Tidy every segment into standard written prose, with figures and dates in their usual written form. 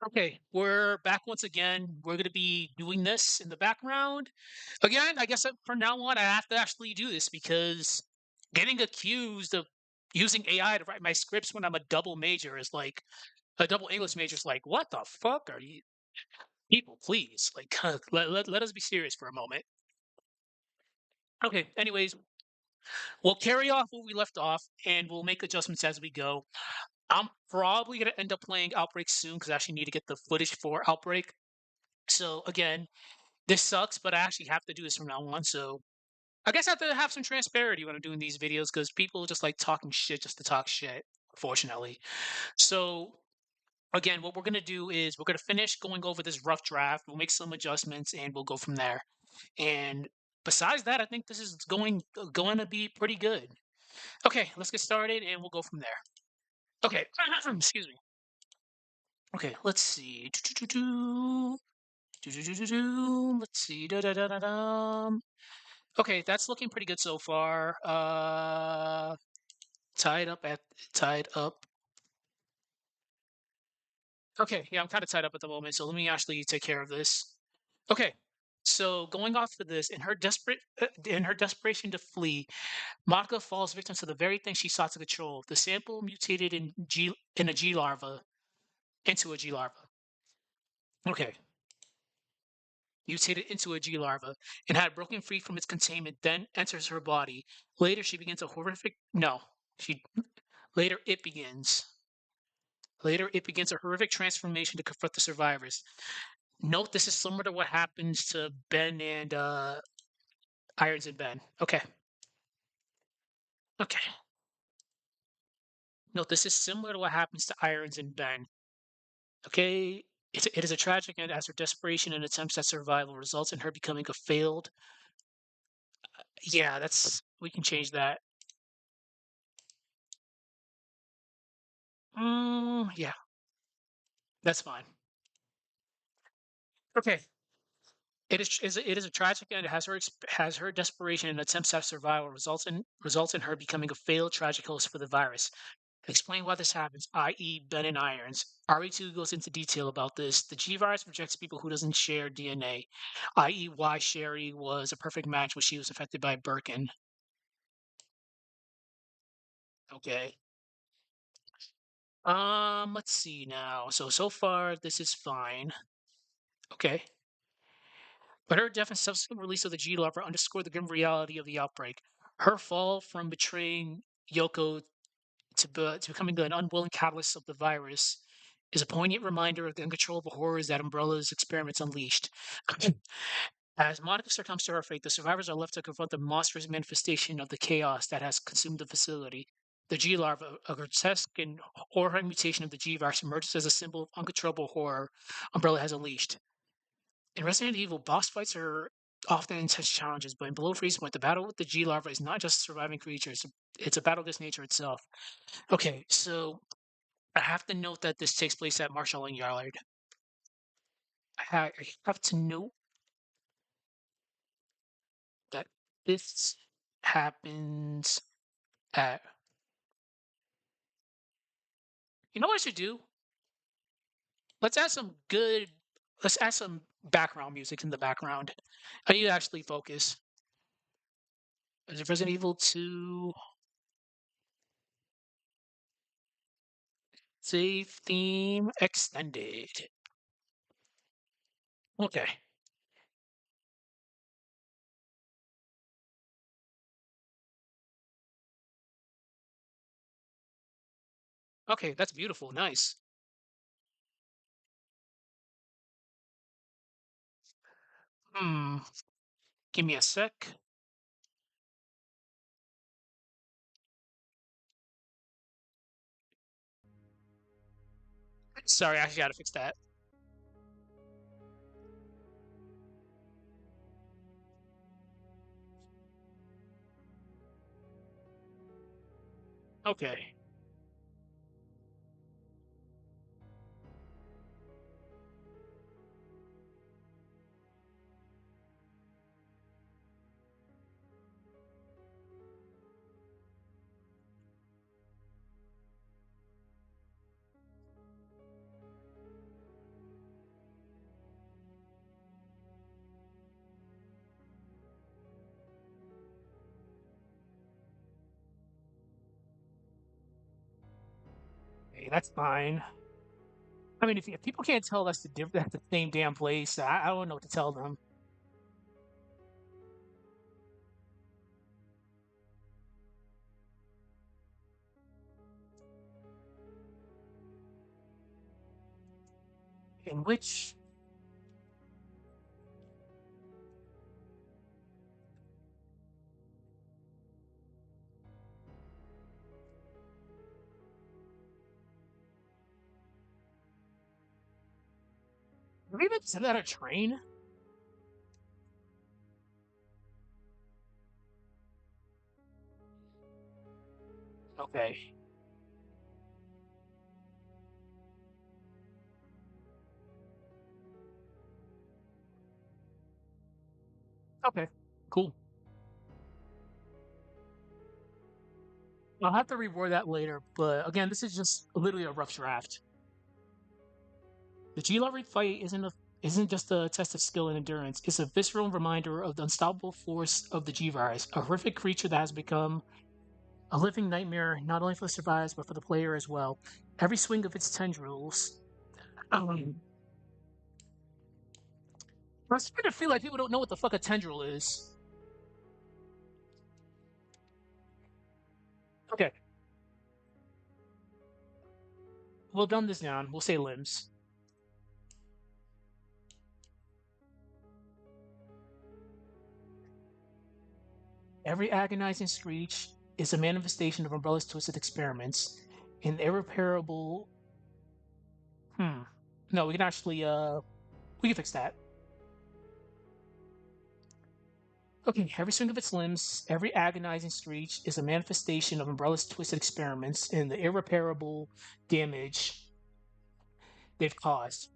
Okay, we're back once again. We're going to be doing this in the background. Again, I guess from now on, I have to actually do this because getting accused of using AI to write my scripts when I'm a double major is like a double English major is like, what the fuck are you people? Please, like, let us be serious for a moment. Okay, anyways, we'll carry off where we left off and we'll make adjustments as we go. I'm probably going to end up playing Outbreak soon because I actually need to get the footage for Outbreak. So, again, this sucks, but I actually have to do this from now on. So I guess I have to have some transparency when I'm doing these videos because people just like talking shit just to talk shit, unfortunately. So again, what we're gonna do is we're gonna finish going over this rough draft. We'll make some adjustments and we'll go from there. And besides that, I think this is going to be pretty good. Okay, let's get started and we'll go from there. Okay, excuse me. Okay, let's see. Let's see. Okay, that's looking pretty good so far. Tied up at tied up. Okay, yeah, I'm kind of tied up at the moment, so let me actually take care of this. Okay, so going off of this, in her desperation to flee, Monica falls victim to the very thing she sought to control. The sample mutated in a G larva into a G larva. Okay, mutated into a G larva and had broken free from its containment. Then enters her body. Later, she begins a horrific. No, she later it begins. Later, it begins a horrific transformation to confront the survivors. Note this is similar to what happens to Ben and Irons and Ben. Okay. Okay. Note this is similar to what happens to Irons and Ben. Okay. It is a tragic end as her desperation and attempts at survival results in her becoming a failed. Yeah, we can change that. Yeah, that's fine. Okay. It is a tragic end. It has her desperation and attempts at survival results in her becoming a failed tragic host for the virus. Explain why this happens, i.e., Ben and Irons. RE2 goes into detail about this. The G virus rejects people who doesn't share DNA, i.e., why Sherry was a perfect match when she was affected by Birkin. Okay. Let's see now. So far this is fine. Okay. But her death and subsequent release of the G Lover underscore the grim reality of the outbreak. Her fall from betraying Yoko to becoming an unwilling catalyst of the virus is a poignant reminder of the uncontrollable horrors that Umbrella's experiments unleashed. As Monica succumbs to her fate, the survivors are left to confront the monstrous manifestation of the chaos that has consumed the facility. The G larva, a grotesque and horrifying mutation of the G virus, emerges as a symbol of uncontrollable horror Umbrella has unleashed. In Resident Evil, boss fights are often intense challenges, but in Below Freeze Point, the battle with the G larva is not just a surviving creature, it's a battle against nature itself. Okay, so I have to note that this takes place at Marshall and Yard. I have to note that this happens at. You know what I should do? Let's add some good. Let's add some background music in the background. I need to actually focus. Is it Resident Evil 2 save theme extended? Okay. Okay, that's beautiful. Nice. Hmm. Give me a sec. Sorry, I actually gotta fix that. Okay. Okay, that's fine. I mean, if people can't tell that's the same damn place, I don't know what to tell them. In which have you even said that a train? Okay. Okay. Cool. I'll have to reword that later, but again, this is just literally a rough draft. The G-Larvae fight isn't just a test of skill and endurance. It's a visceral reminder of the unstoppable force of the G-Virus, a horrific creature that has become a living nightmare not only for the survivors but for the player as well. Every swing of its tendrils. Um, I'm starting to feel like people don't know what the fuck a tendril is. Okay, we'll dumb this down. We'll say limbs. Every agonizing screech is a manifestation of Umbrella's twisted experiments. An irreparable. Hmm. No, we can actually. We can fix that. Okay, every swing of its limbs, every agonizing screech is a manifestation of Umbrella's twisted experiments and the irreparable damage they've caused.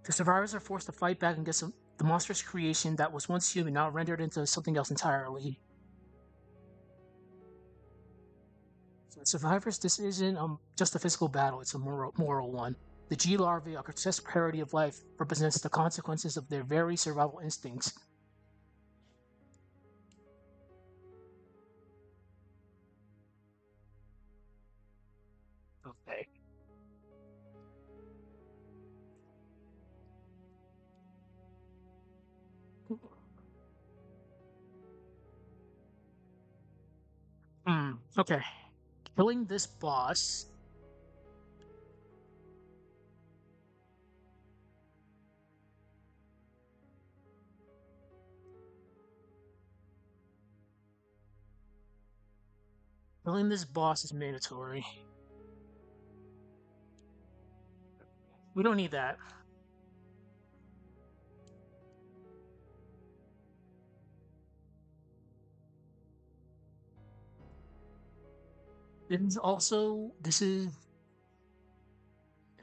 The survivors are forced to fight back against the monstrous creation that was once human, now rendered into something else entirely. For the survivors, this isn't just a physical battle, it's a moral one. The G larvae, a grotesque parody of life, represents the consequences of their very survival instincts. Okay. Okay. Killing this boss. Killing this boss is mandatory. We don't need that. This is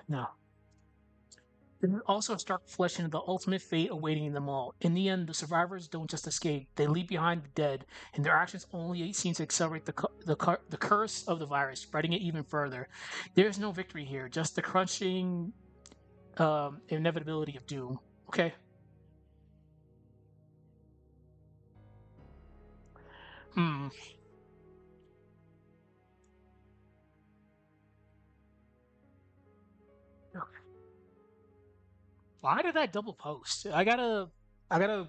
no. This is also a stark reflection of the ultimate fate awaiting them all. In the end, the survivors don't just escape; they leave behind the dead, and their actions only seem to accelerate the curse of the virus, spreading it even further. There is no victory here; just the crunching inevitability of doom. Okay. Hmm. Why did I double post? I gotta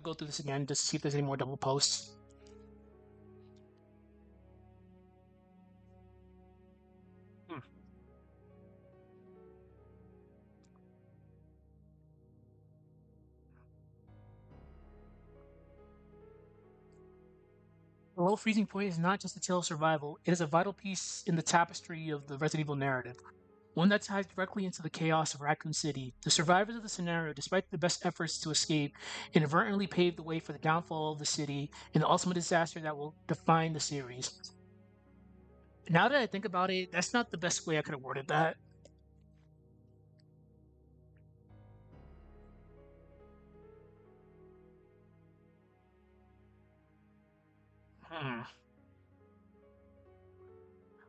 go through this again just to see if there's any more double posts. Hmm. The low freezing point is not just a tale of survival; it is a vital piece in the tapestry of the Resident Evil narrative. One that ties directly into the chaos of Raccoon City. The survivors of the scenario, despite the best efforts to escape, inadvertently paved the way for the downfall of the city and the ultimate disaster that will define the series. Now that I think about it, that's not the best way I could have worded that. Hmm.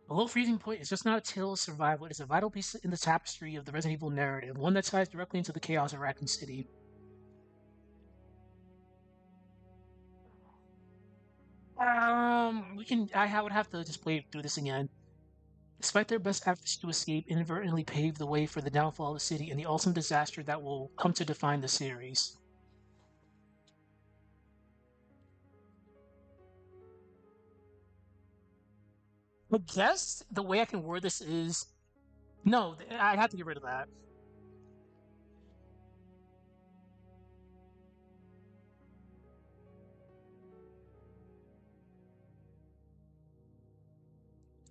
The low freezing point is just not a tale of survival, it is a vital piece in the tapestry of the Resident Evil narrative, one that ties directly into the chaos of Raccoon City. We can. Would have to just play through this again. Despite their best efforts to escape, inadvertently pave the way for the downfall of the city and the ultimate disaster that will come to define the series. I guess the way I can word this is no, I have to get rid of that.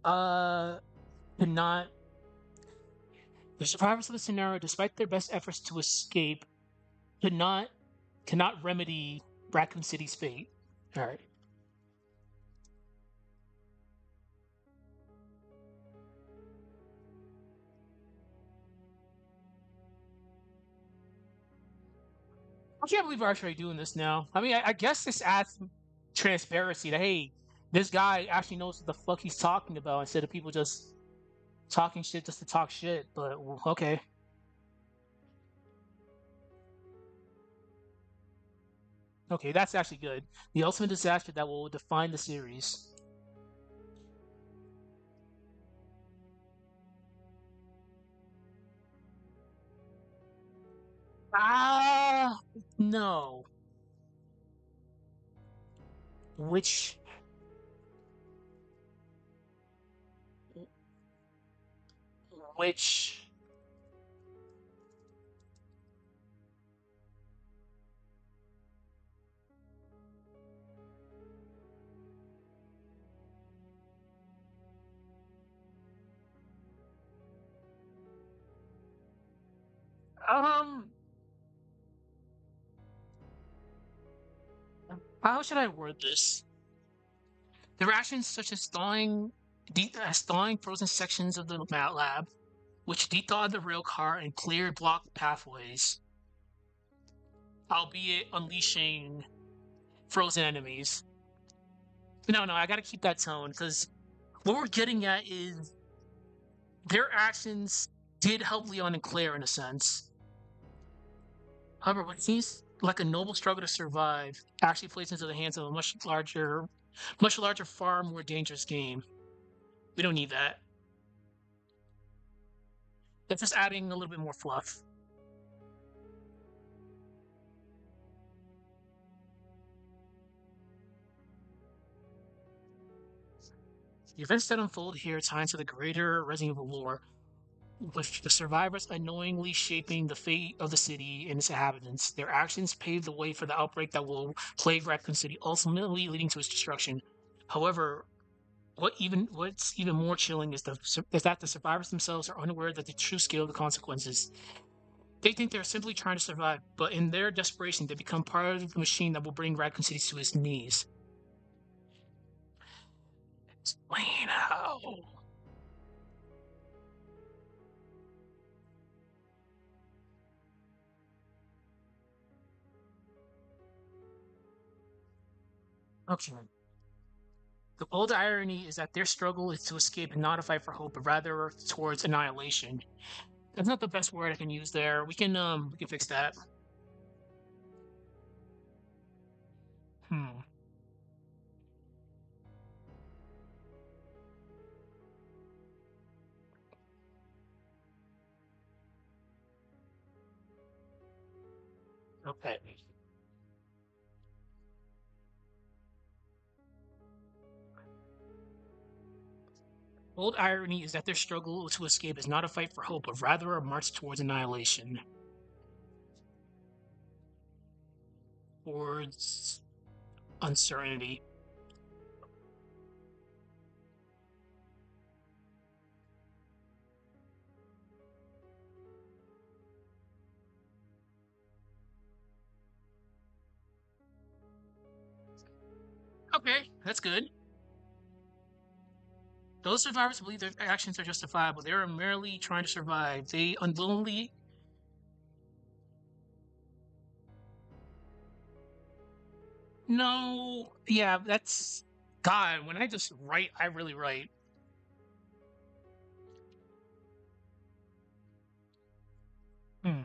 Uh, cannot the survivors of the scenario, despite their best efforts to escape, cannot cannot remedy Raccoon City's fate. All right. I can't believe we're actually doing this now. I mean, I guess this adds transparency that hey, this guy actually knows what the fuck he's talking about instead of people just talking shit just to talk shit. But well, okay, okay, that's actually good. The ultimate disaster that will define the series. Ah, no. Which, which, um, how should I word this? There are actions such as thawing frozen sections of the mat lab, which dethawed the rail car and cleared blocked pathways, albeit unleashing frozen enemies. No, no, I gotta keep that tone because what we're getting at is their actions did help Leon and Claire in a sense. However, what seems like a noble struggle to survive actually plays into the hands of a much larger, far more dangerous game. We don't need that. That's just adding a little bit more fluff. The events that unfold here tie into the greater Resident Evil lore, with the survivors unknowingly shaping the fate of the city and its inhabitants. Their actions pave the way for the outbreak that will plague Raccoon City, ultimately leading to its destruction. However, what's even more chilling is that the survivors themselves are unaware that the true scale of the consequences. They think they're simply trying to survive, but in their desperation, they become part of the machine that will bring Raccoon City to its knees. Explain how. Okay. The bold irony is that their struggle is to escape and not a fight for hope, but rather towards annihilation. That's not the best word I can use there. We can fix that. Hmm. Okay. Bold irony is that their struggle to escape is not a fight for hope, but rather a march towards annihilation. Towards uncertainty. Okay, that's good. Those survivors believe their actions are justifiable. They are merely trying to survive. They unwillingly. No, yeah, that's God. When I just write, I really write. Hmm.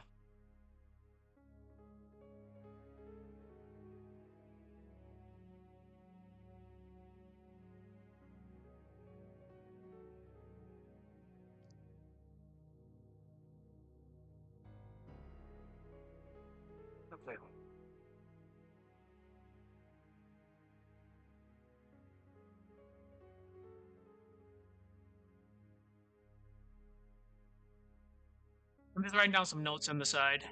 Okay. I'm just writing down some notes on the side.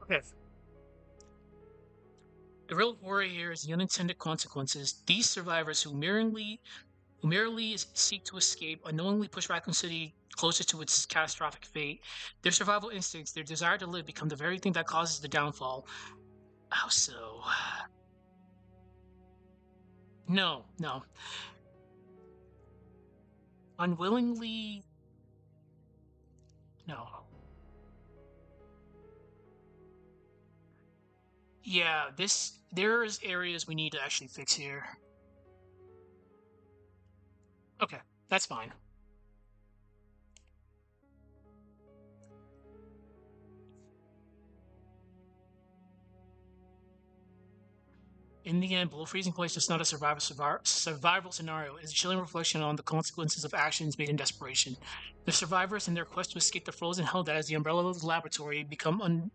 Okay. The real worry here is the unintended consequences. These survivors who merely seek to escape unknowingly push Raccoon City closer to its catastrophic fate. Their survival instincts, their desire to live, become the very thing that causes the downfall. How so? No, no. Unwillingly, no. Yeah, there's areas we need to actually fix here. Okay, that's fine. In the end, below freezing point is just not a survival scenario. It's a chilling reflection on the consequences of actions made in desperation. The survivors, in their quest to escape the frozen hell that is the umbrella of the laboratory, become um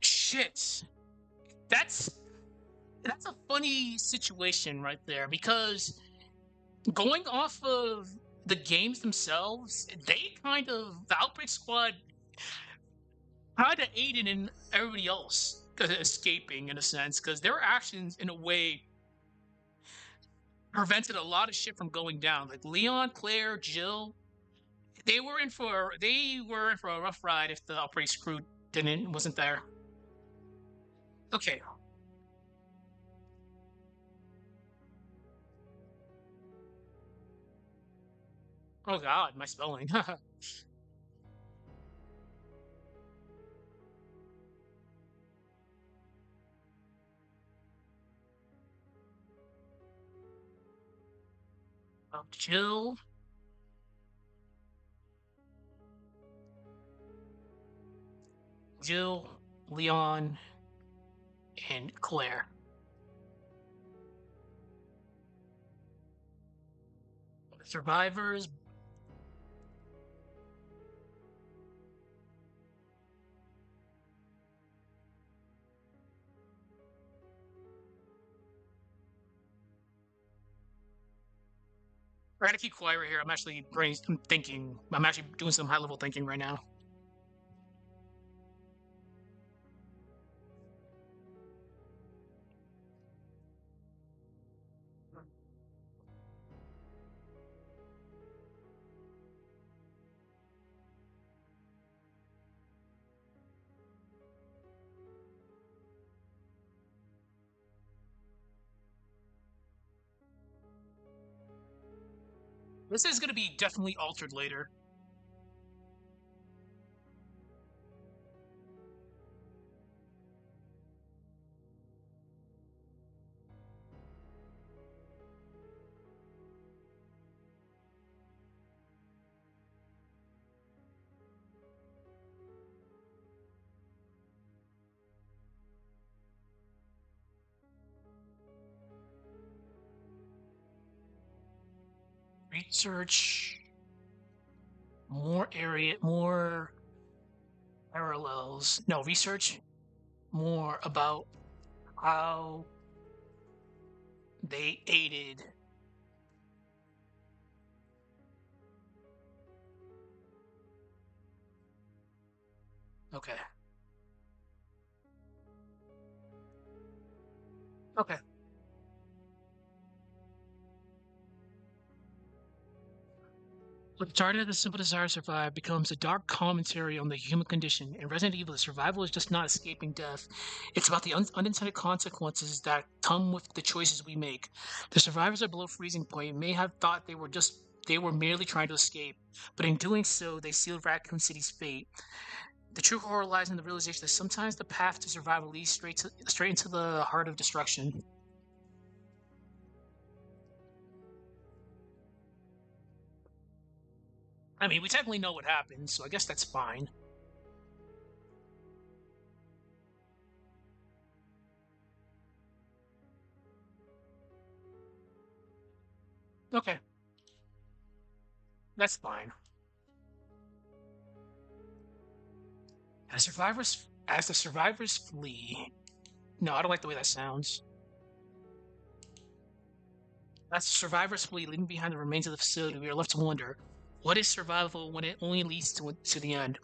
shit. That's that's a funny situation right there because going off of the games themselves, they kind of the Outbreak Squad kind of aided in everybody else escaping in a sense because their actions in a way prevented a lot of shit from going down. Like Leon, Claire, Jill, they were in for a rough ride if the Outbreak crew didn't wasn't there. Okay. Oh God, my spelling. Jill, Jill, Leon, and Claire. Survivors. I gotta keep quiet right here. I'm thinking. I'm actually doing some high level thinking right now. This is gonna be definitely altered later. Research more parallels. No, research more about how they aided. Okay. Okay. What started as a simple desire to survive becomes a dark commentary on the human condition. In Resident Evil, survival is just not escaping death. It's about the unintended consequences that come with the choices we make. The survivors are below freezing point may have thought they were merely trying to escape, but in doing so, they sealed Raccoon City's fate. The true horror lies in the realization that sometimes the path to survival leads straight into the heart of destruction. I mean, we technically know what happened, so I guess that's fine. Okay, that's fine. As the survivors flee. No, I don't like the way that sounds. As the survivors flee, leaving behind the remains of the facility, we are left to wonder, what is survival when it only leads to the end?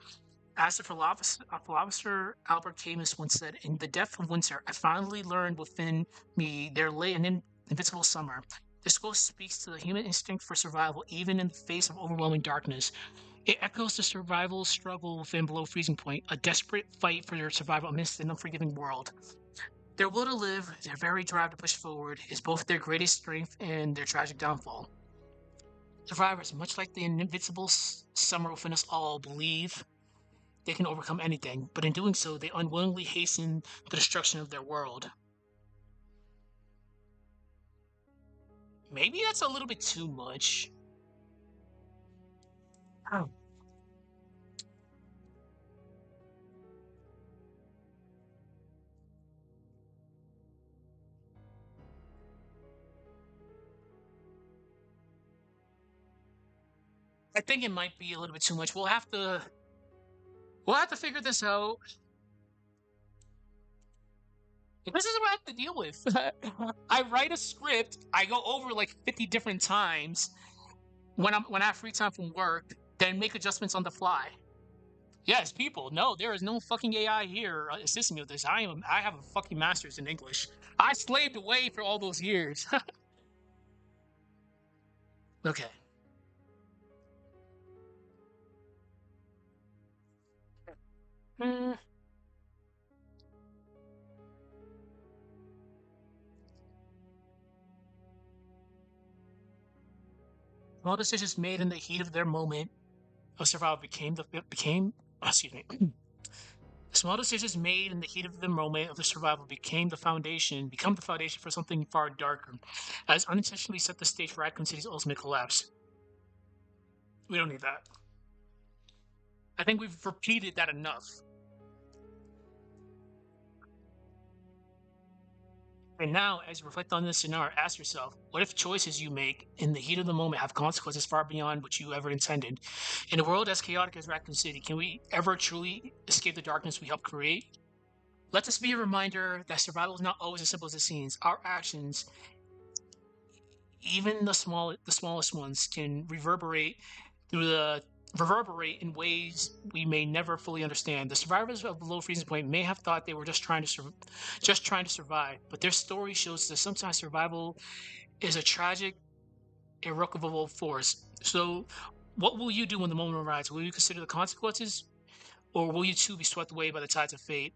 As the philosopher Albert Camus once said, in the depth of winter, I finally learned within me there lay an invincible summer. This quote speaks to the human instinct for survival, even in the face of overwhelming darkness. It echoes the survival struggle within below freezing point, a desperate fight for their survival amidst an unforgiving world. Their will to live, their very drive to push forward, is both their greatest strength and their tragic downfall. Survivors, much like the invincible summer within us all, believe they can overcome anything, but in doing so, they unwillingly hasten the destruction of their world. Maybe that's a little bit too much. Oh. I think it might be a little bit too much. We'll have to figure this out. This is what I have to deal with. I write a script, I go over like 50 different times when I have free time from work, then make adjustments on the fly. Yes, people. No, there is no fucking AI here assisting me with this. I have a fucking master's in English. I slaved away for all those years. Okay. Hmm. All decisions made in the heat of their moment of survival became excuse me. Small decisions made in the heat of the moment of the survival become the foundation for something far darker, as unintentionally set the stage for Raccoon City's ultimate collapse. We don't need that. I think we've repeated that enough. And now, as you reflect on this scenario, ask yourself, what if choices you make in the heat of the moment have consequences far beyond what you ever intended? In a world as chaotic as Raccoon City, can we ever truly escape the darkness we helped create? Let this be a reminder that survival is not always as simple as it seems. Our actions, even the smallest ones, can reverberate in ways we may never fully understand. The survivors of Below Freezing Point may have thought they were just trying to survive, but their story shows that sometimes survival is a tragic, irrevocable force. So, what will you do when the moment arrives? Will you consider the consequences, or will you too be swept away by the tides of fate?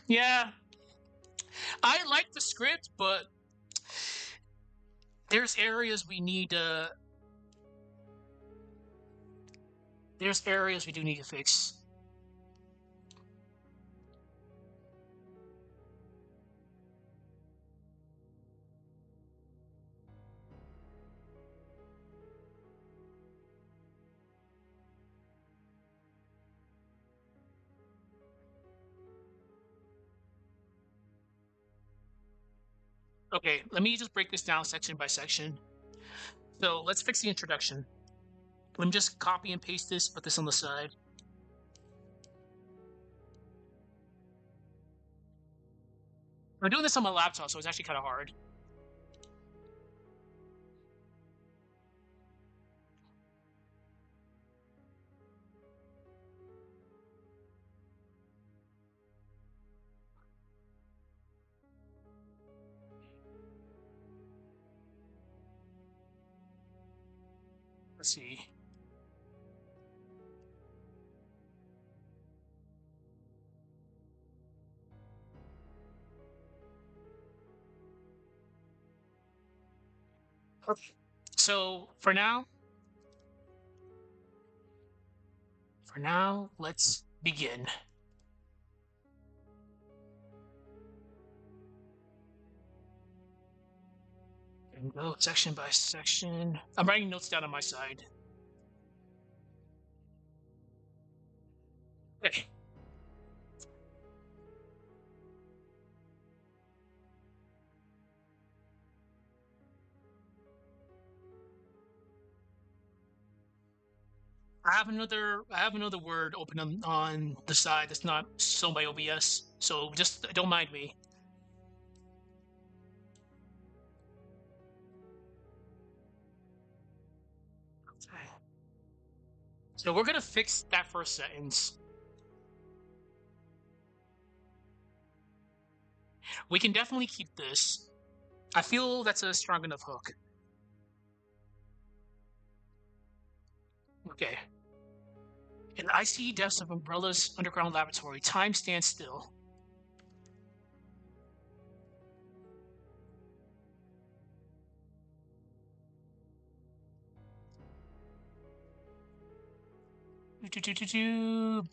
Yeah, I like the script, but there's areas we need to. There's areas we do need to fix. Okay, let me just break this down section by section. So let's fix the introduction. Let me just copy and paste this, put this on the side. I'm doing this on my laptop, so it's actually kind of hard. Let's see. Okay. So for now, let's begin. And go section by section. I'm writing notes down on my side. Okay. I have another word open on the side that's not shown by OBS, so just don't mind me. Okay. So we're gonna fix that first sentence. We can definitely keep this. I feel that's a strong enough hook. Okay. In the icy depths of Umbrella's underground laboratory, time stands still.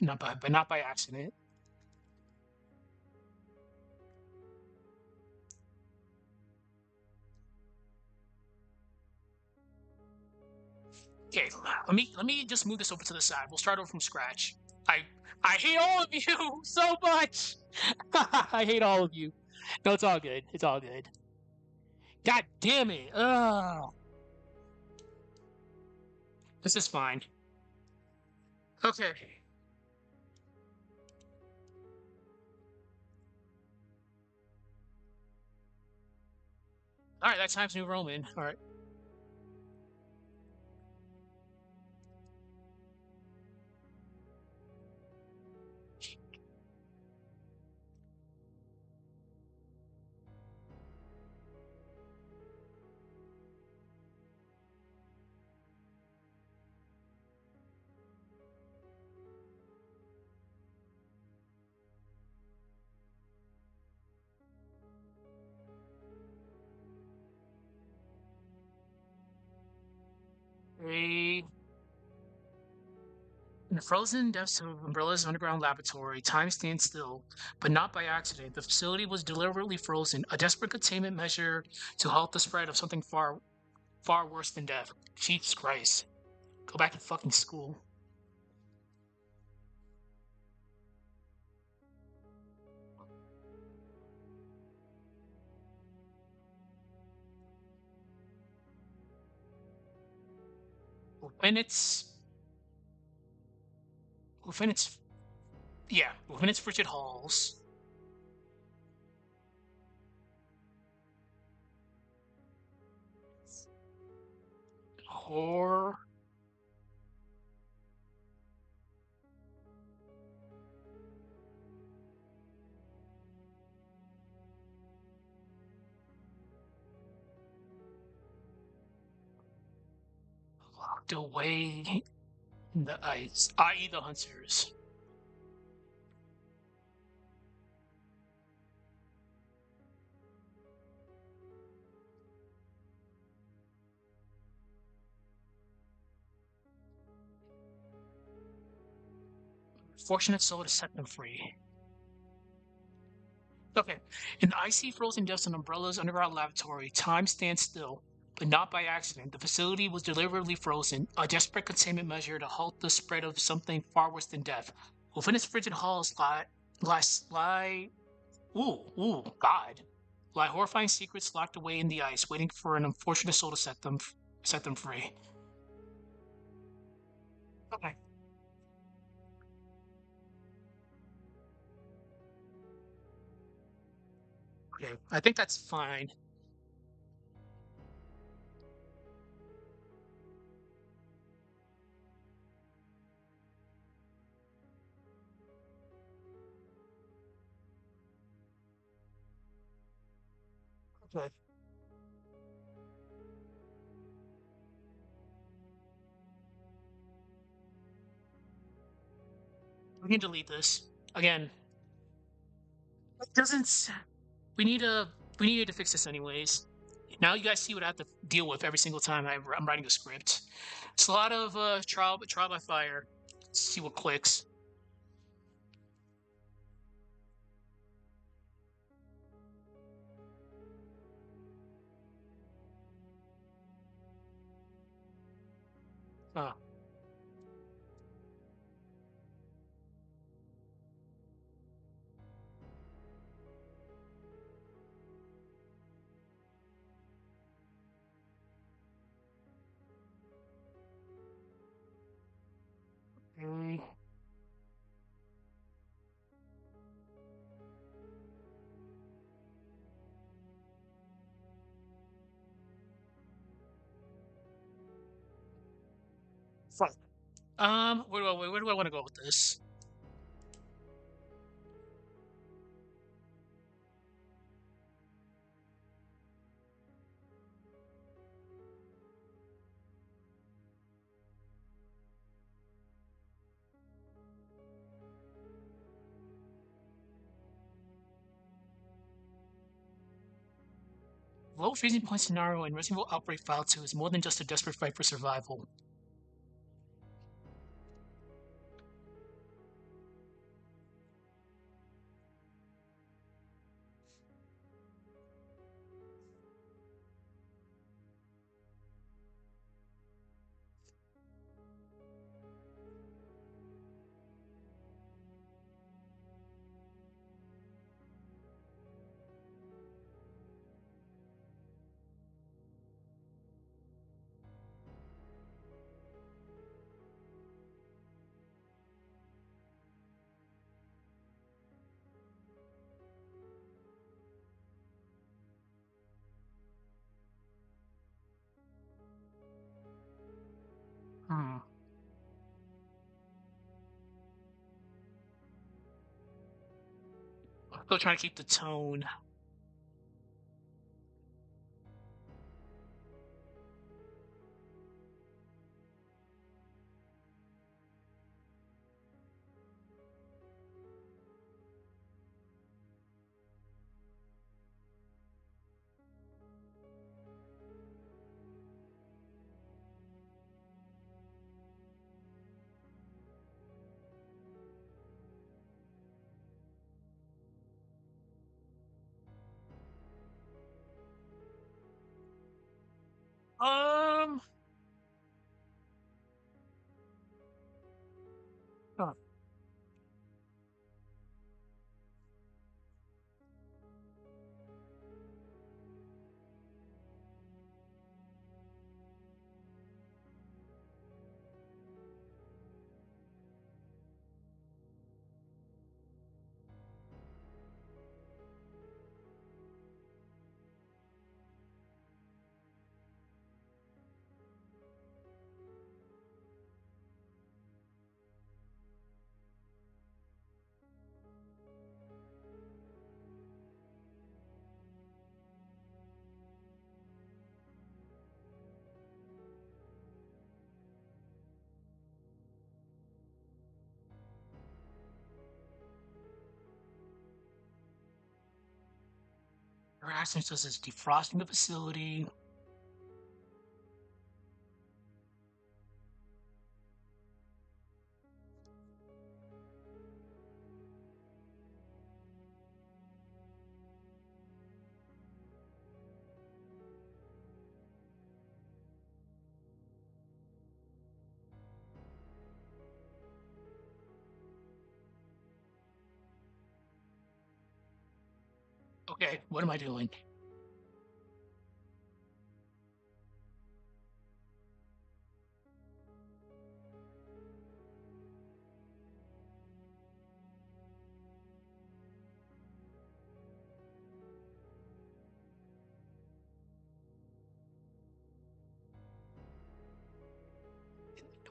Not by accident. Okay, let me just move this over to the side. We'll start over from scratch. I I hate all of you so much. I hate all of you. No, it's all good. It's all good. God damn it. Ugh. This is fine. Okay. All right, that Times New Roman. All right. A In the frozen depths of Umbrella's underground laboratory, time stands still, but not by accident. The facility was deliberately frozen, a desperate containment measure to halt the spread of something far, far worse than death. Jesus Christ. Go back to fucking school. When it's. When it's. Yeah, when it's frigid halls. Or. Locked away in the ice, i.e., the hunters. Fortunate soul to set them free. Okay. In the icy frozen depths of Umbrella's underground laboratory, time stands still, but not by accident. The facility was deliberately frozen, a desperate containment measure to halt the spread of something far worse than death. Within its frigid halls God, lie horrifying secrets locked away in the ice, waiting for an unfortunate soul to set them free. Okay. Okay. I think that's fine. Okay. We can delete this. Again, it doesn't we need a we needed to fix this anyways. Now you guys see what I have to deal with every single time I'm writing a script. It's a lot of trial by fire. Let's see what clicks. Uh, Fuck. Where do I want to go with this? Low freezing point scenario in Resident Evil Outbreak File 2 is more than just a desperate fight for survival. Hmm. Still trying to keep the tone. Um. Huh. Her action says it's defrosting the facility. Okay, what am I doing?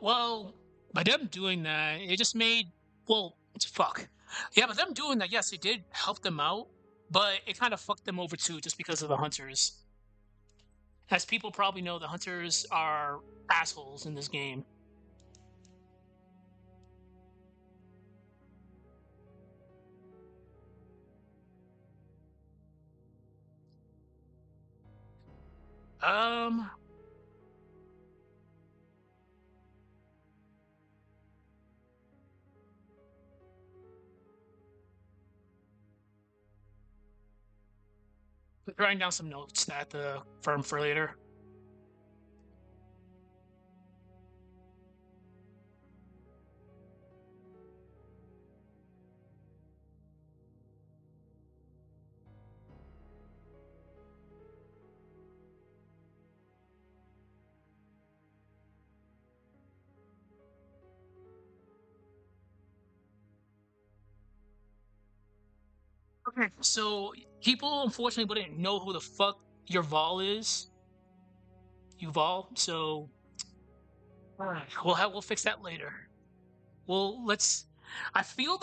Well, by them doing that, it just made well, it's fuck. Yeah, but them doing that, yes, it did help them out, but it kind of fucked them over too, just because of the hunters. As people probably know, the hunters are assholes in this game. Um, writing down some notes at the firm for later. Okay. So people unfortunately wouldn't know who the fuck your Vol is. Yuval. So Alright, we'll fix that later. Well, let's. I feel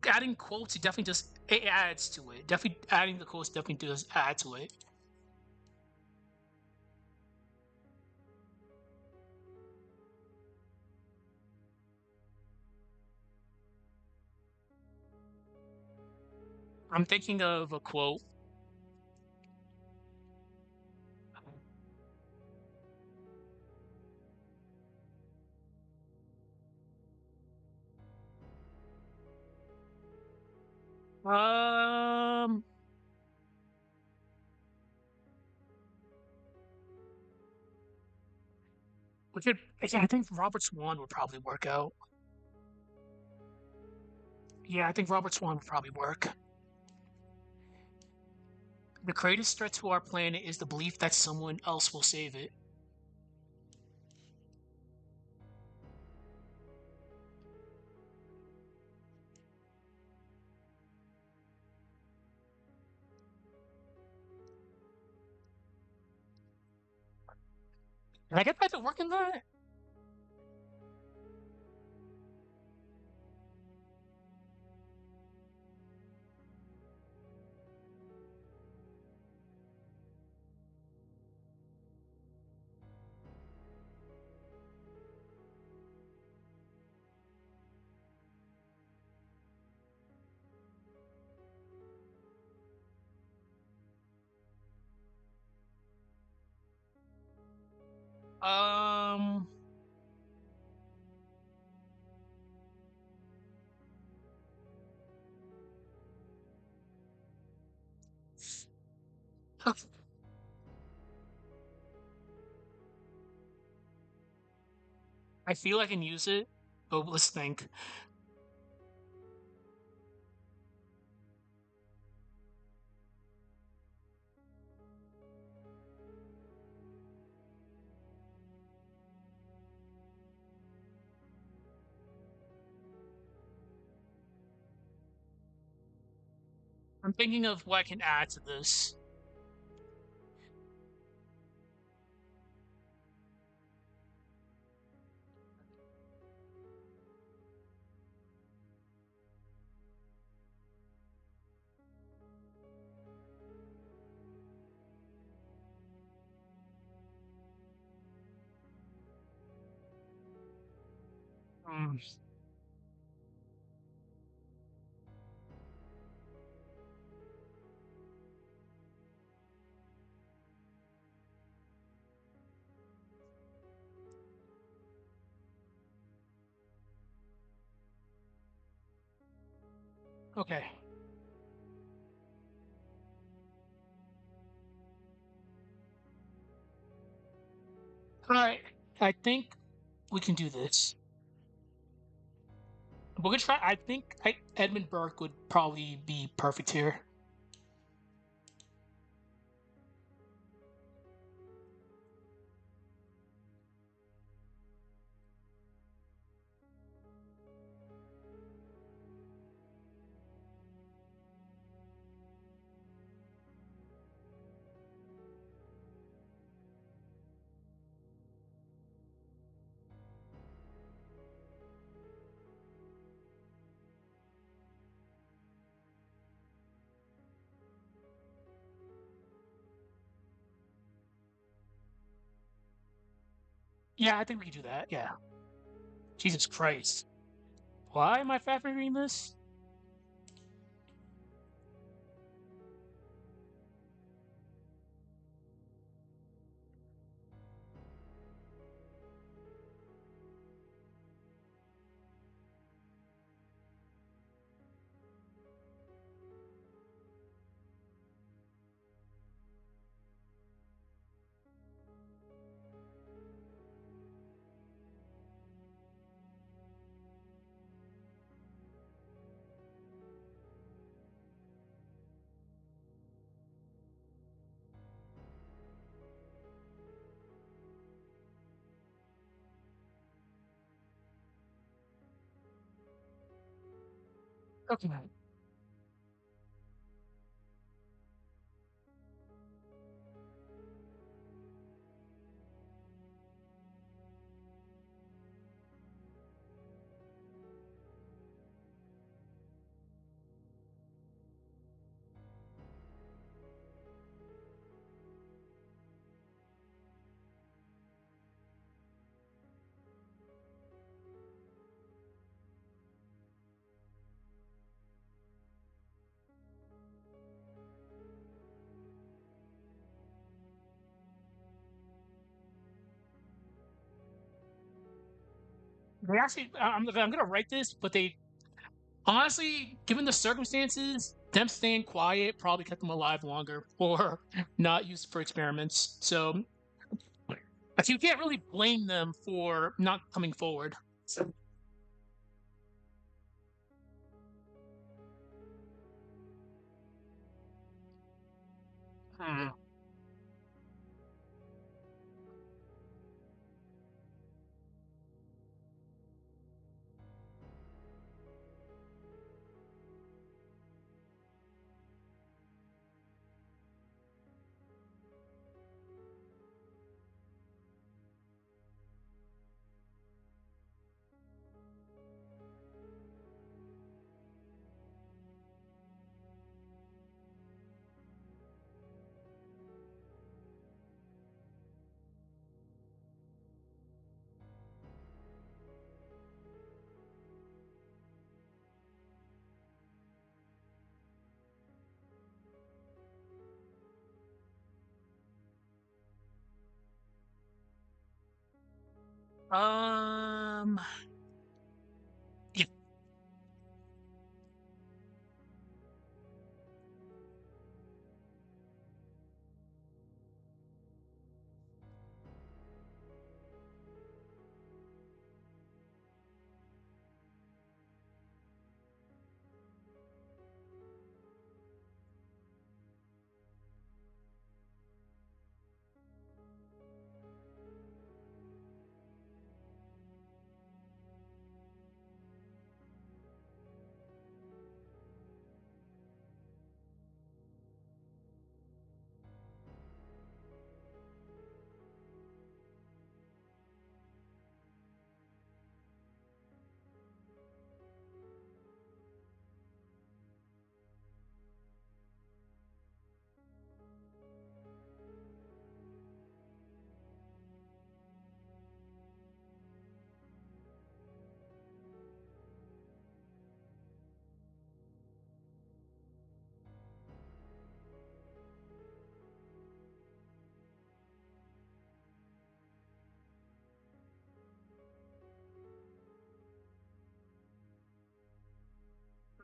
adding quotes it definitely just it adds to it. Definitely adding the quotes definitely does add to it. I'm thinking of a quote. Um, we could. Yeah, I think Robert Swan would probably work out. Yeah, I think Robert Swan would probably work. The greatest threat to our planet is the belief that someone else will save it. Can I get back to working that? Um, okay. I feel I can use it, but let's think. I'm thinking of what I can add to this. Hmm. Okay. All right. I think we can do this. We're gonna try. I think Edmund Burke would probably be perfect here. Yeah, I think we can do that. Yeah. Jesus Christ. Why am I fabricating this? Okay. They actually, I'm gonna write this, but they honestly, given the circumstances, them staying quiet probably kept them alive longer or not used for experiments. So like, you can't really blame them for not coming forward. So, hmm. Um, yeah.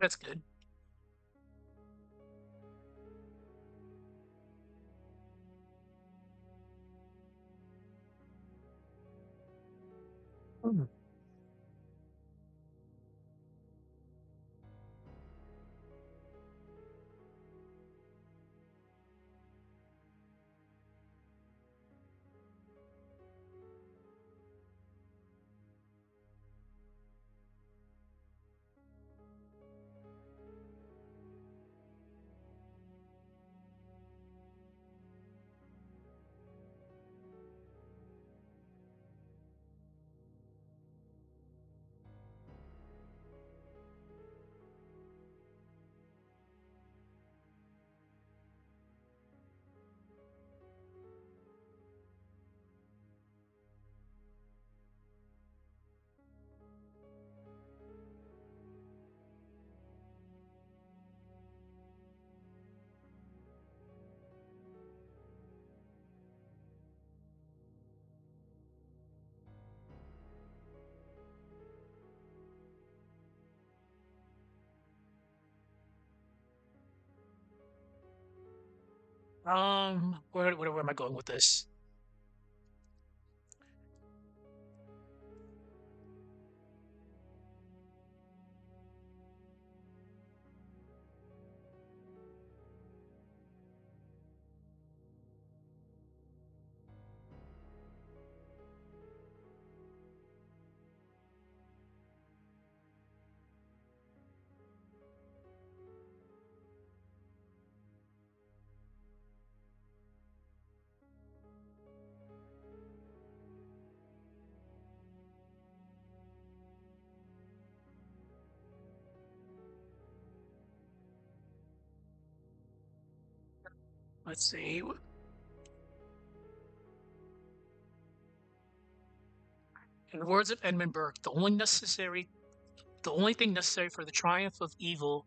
That's good. Mhm. Where am I going with this? Let's see. In the words of Edmund Burke, the only thing necessary for the triumph of evil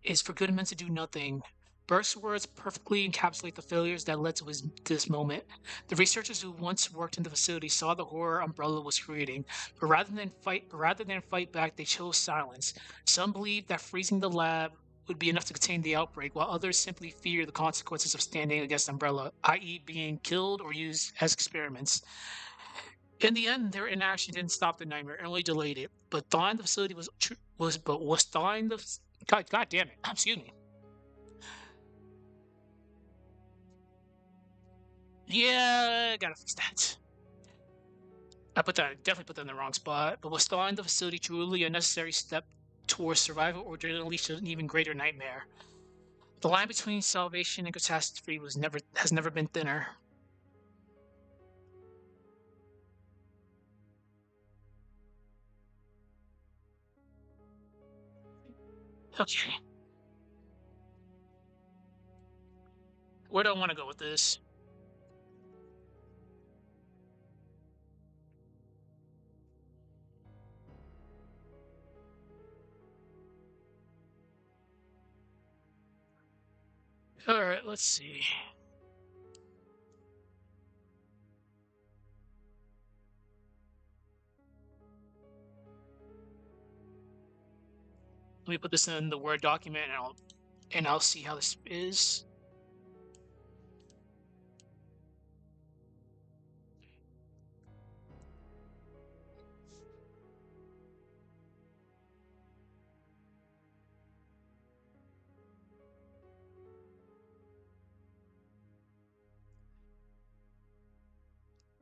is for good men to do nothing, Burke's words perfectly encapsulate the failures that led to this moment. The researchers who once worked in the facility saw the horror Umbrella was creating, but rather than fight back, they chose silence. Some believed that freezing the lab would be enough to contain the outbreak, while others simply feared the consequences of standing against Umbrella, i.e., being killed or used as experiments. In the end, their inaction didn't stop the nightmare; it only delayed it. But thawing the facility was thawing the God damn it! Excuse me. Yeah, gotta fix that. Definitely put that in the wrong spot. But was thawing the facility truly a necessary step towards survival, or did it unleash an even greater nightmare? The line between salvation and catastrophe has never been thinner. Okay, where do I want to go with this? All right, let's see. Let me put this in the Word document, and I'll see how this is.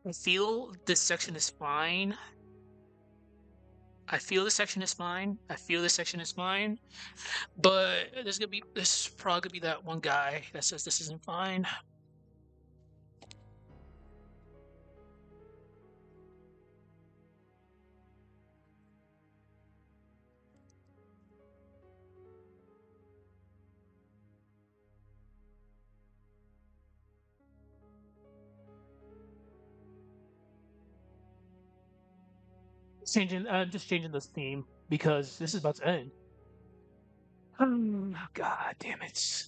I feel this section is fine. I feel this section is fine. I feel this section is fine. But there's probably gonna be that one guy that says this isn't fine. I'm just changing this theme because this is about to end. God damn it.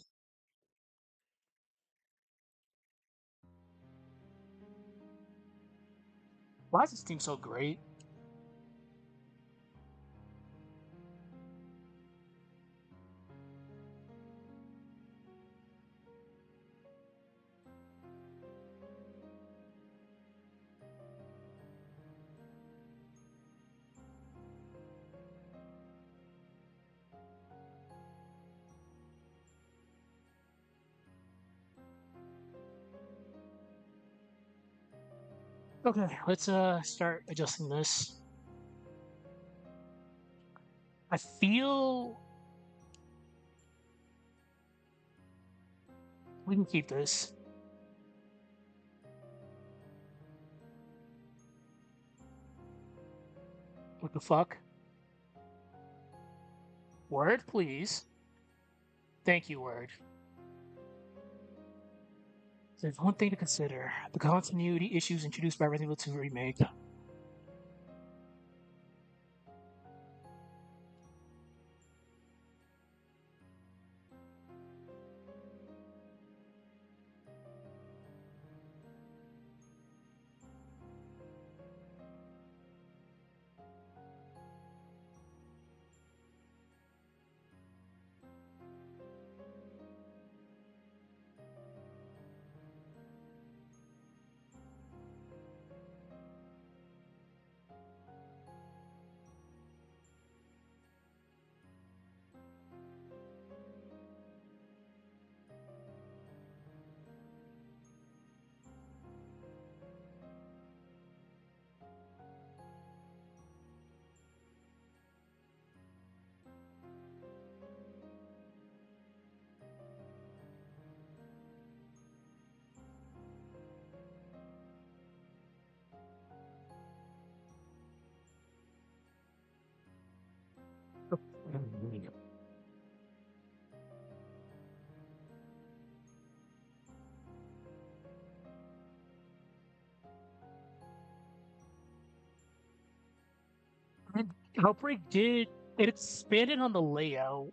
Why is this theme so great? Okay, let's start adjusting this. I feel we can keep this. What the fuck? Word, please. Thank you, Word. There's one thing to consider: the continuity issues introduced by Resident Evil 2 Remake. Outbreak did it expanded on the layout.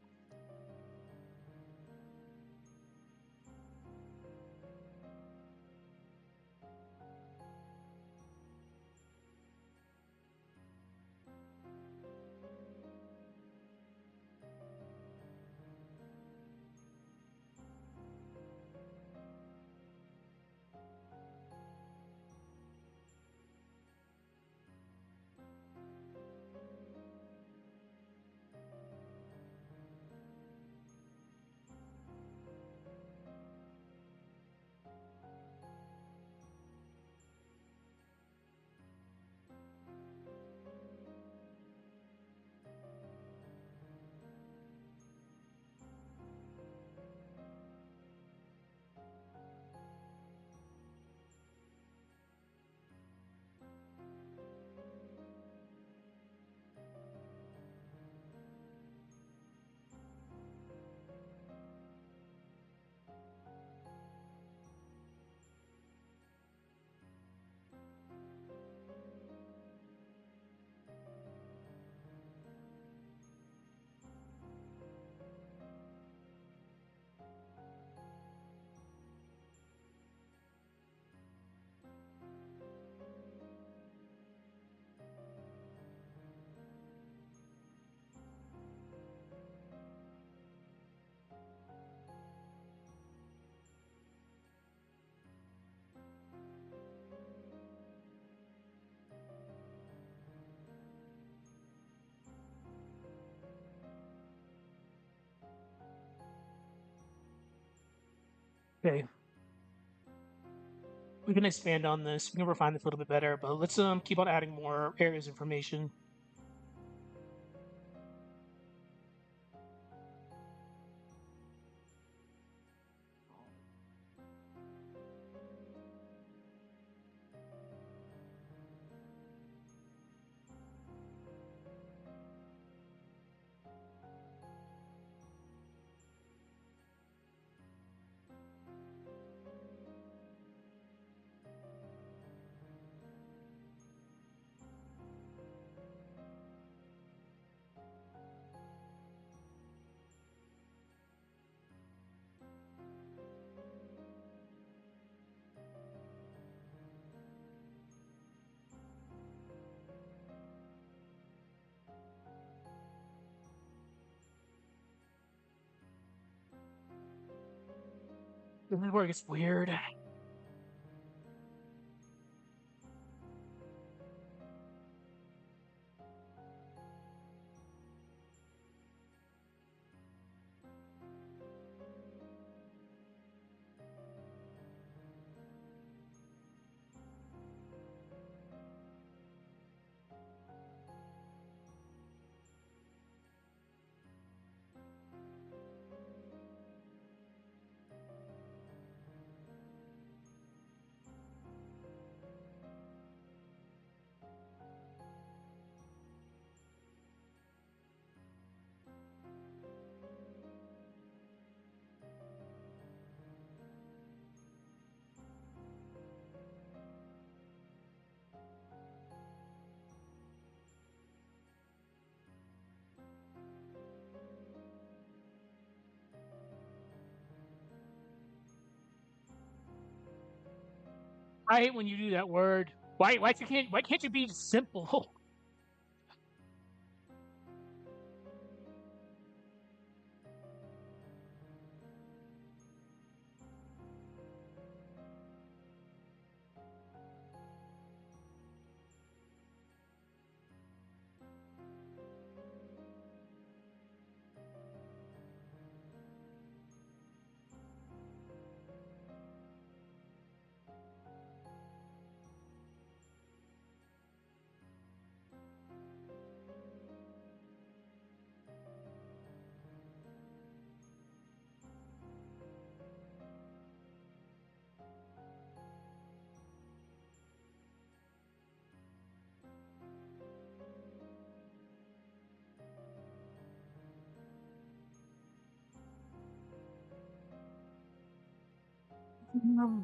Okay, we can expand on this. We can refine this a little bit better, but let's keep on adding more areas of information. This is where it gets weird. I hate when you do that word. Why can't you be simple?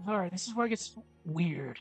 All right, this is where it gets weird.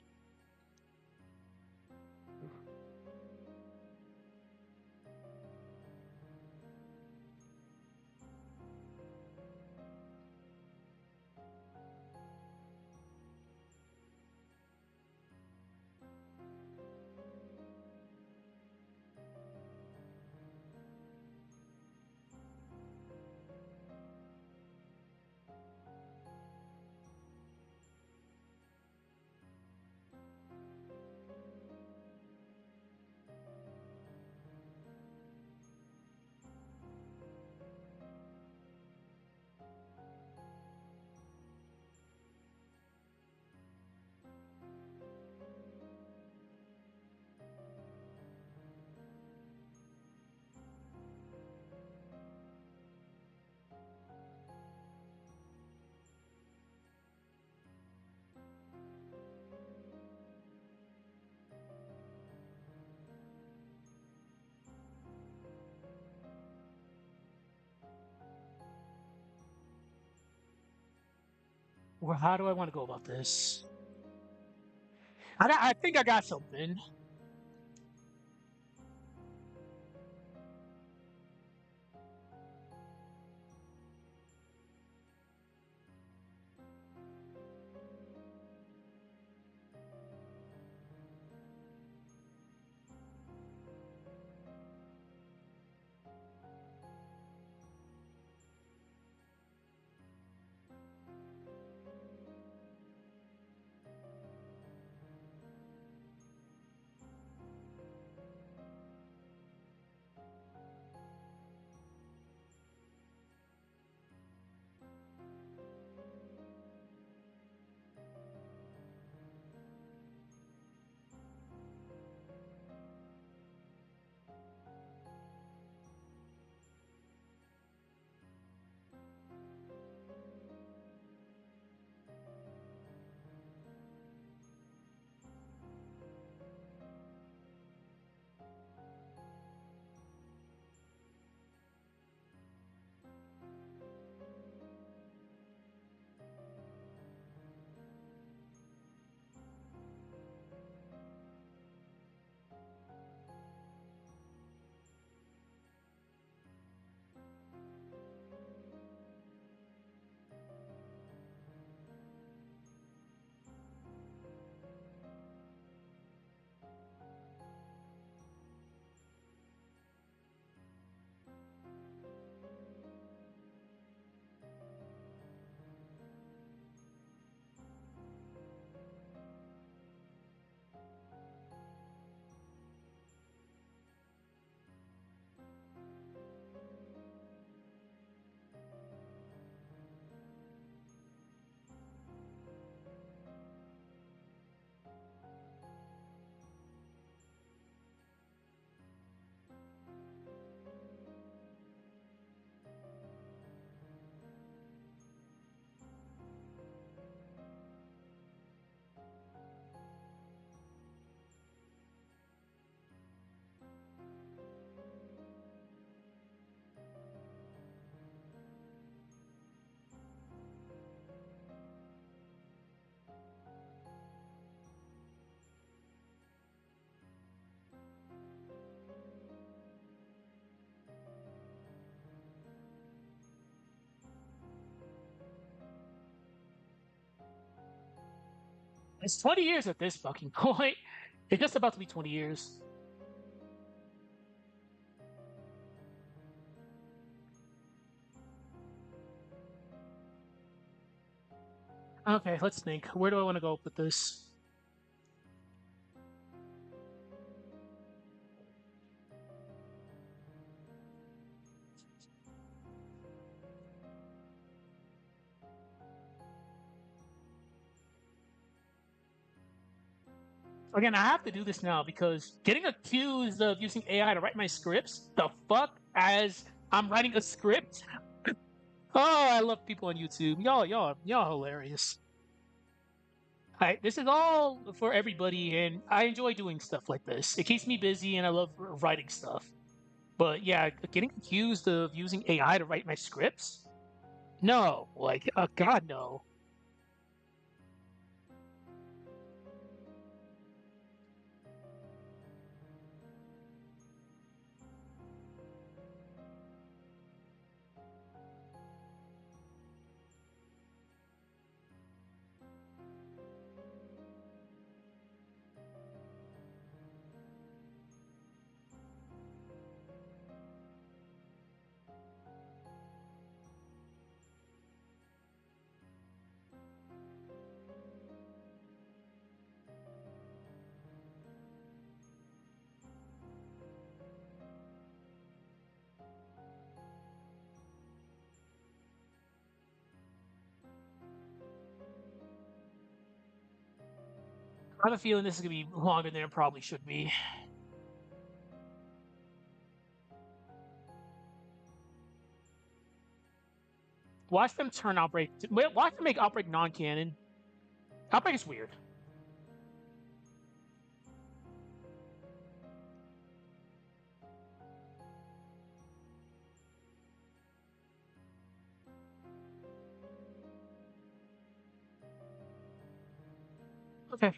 Well, how do I want to go about this? I think I got something. It's 20 years at this fucking point. It's just about to be 20 years. Okay, let's think. Where do I want to go with this? Again, I have to do this now because getting accused of using AI to write my scripts, the fuck, as I'm writing a script? Oh, I love people on YouTube. Y'all hilarious. This is all for everybody, and I enjoy doing stuff like this. It keeps me busy, and I love writing stuff. But yeah, getting accused of using AI to write my scripts? No, like, God, no. I have a feeling this is gonna be longer than it probably should be. Watch them turn Outbreak. Watch them make Outbreak non-canon. Outbreak is weird. Okay.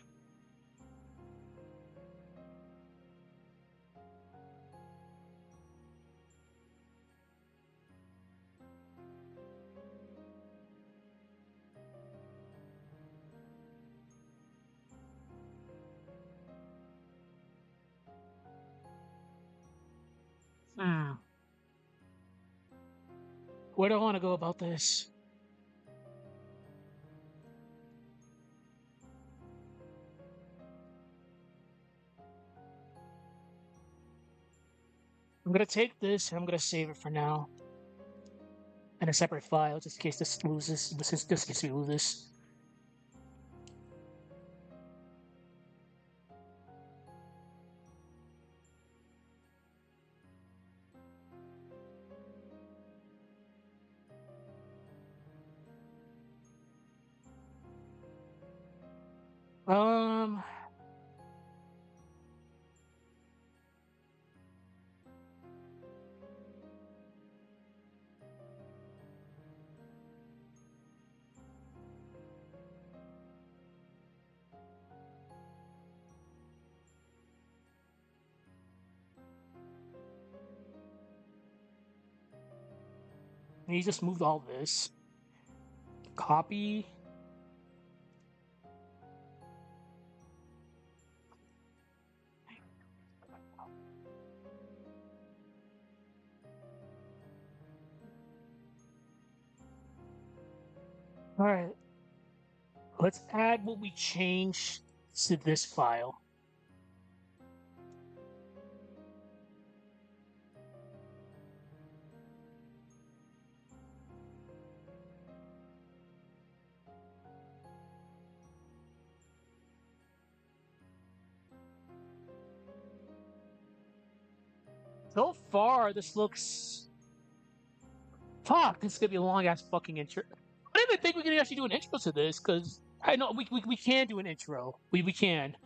Hmm. Where do I want to go about this? I'm gonna take this and I'm gonna save it for now in a separate file, just in case this loses. Just in case we lose this. Um. You just moved all this. Copy. All right. Let's add what we changed to this file. So far, this looks. Fuck, this is gonna be a long ass fucking intro. I don't even think we can actually do an intro to this, because I know we can do an intro. We can.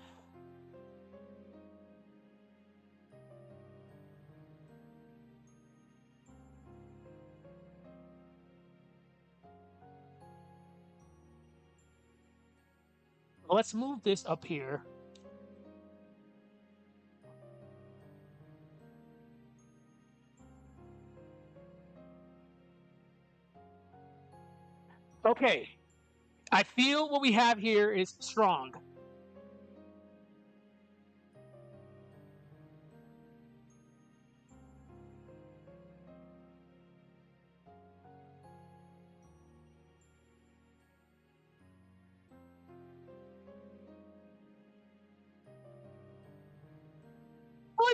Let's move this up here. Okay. I feel what we have here is strong.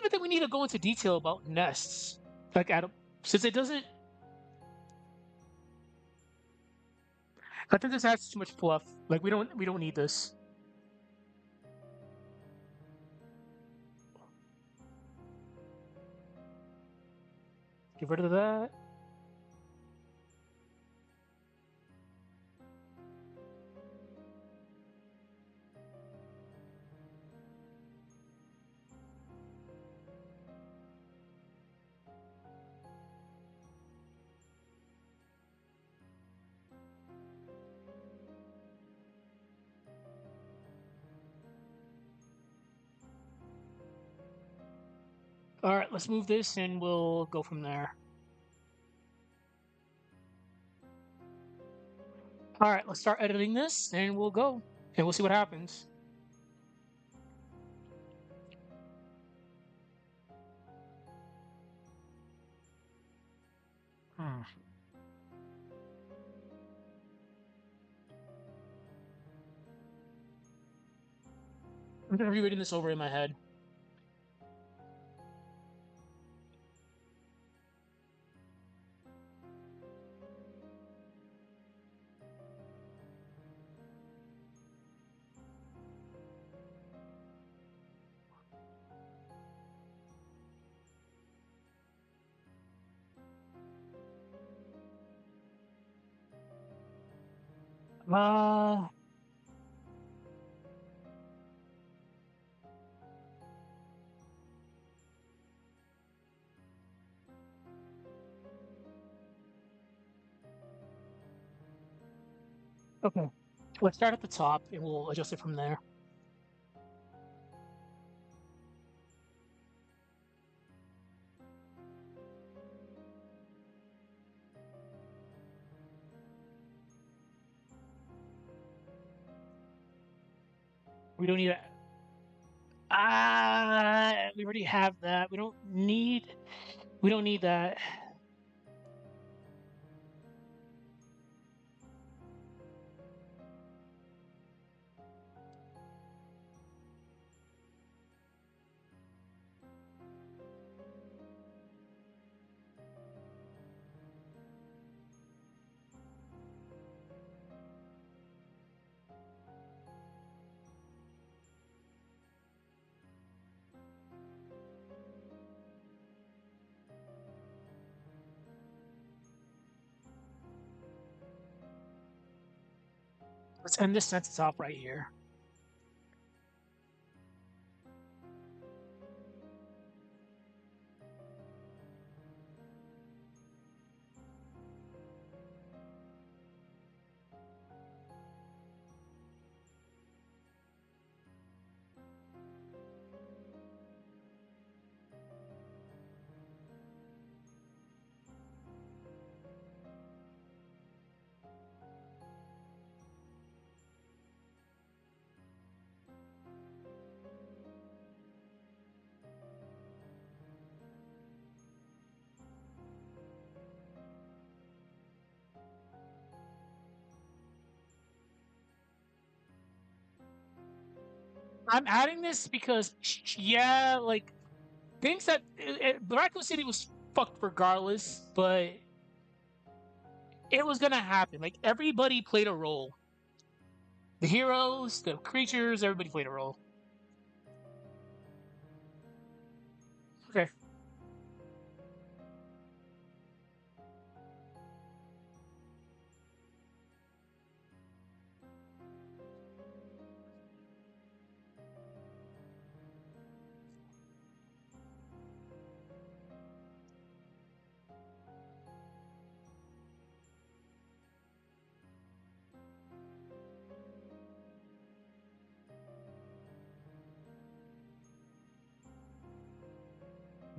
even think we need to go into detail about nests. Like, since it doesn't. I think this adds too much fluff. Like, we don't need this. Get rid of that. All right, let's move this and we'll go from there. All right, let's start editing this and we'll go and we'll see what happens. Hmm. I'm gonna be reading this over in my head. Uh, okay. Let's start at the top and we'll adjust it from there. We don't need a. We already have that. We don't need. We don't need that. Let's end this sentence off right here. I'm adding this because, yeah, like things that Raccoon City was fucked regardless, but it was gonna happen. Like everybody played a role. The heroes, the creatures, everybody played a role. Okay.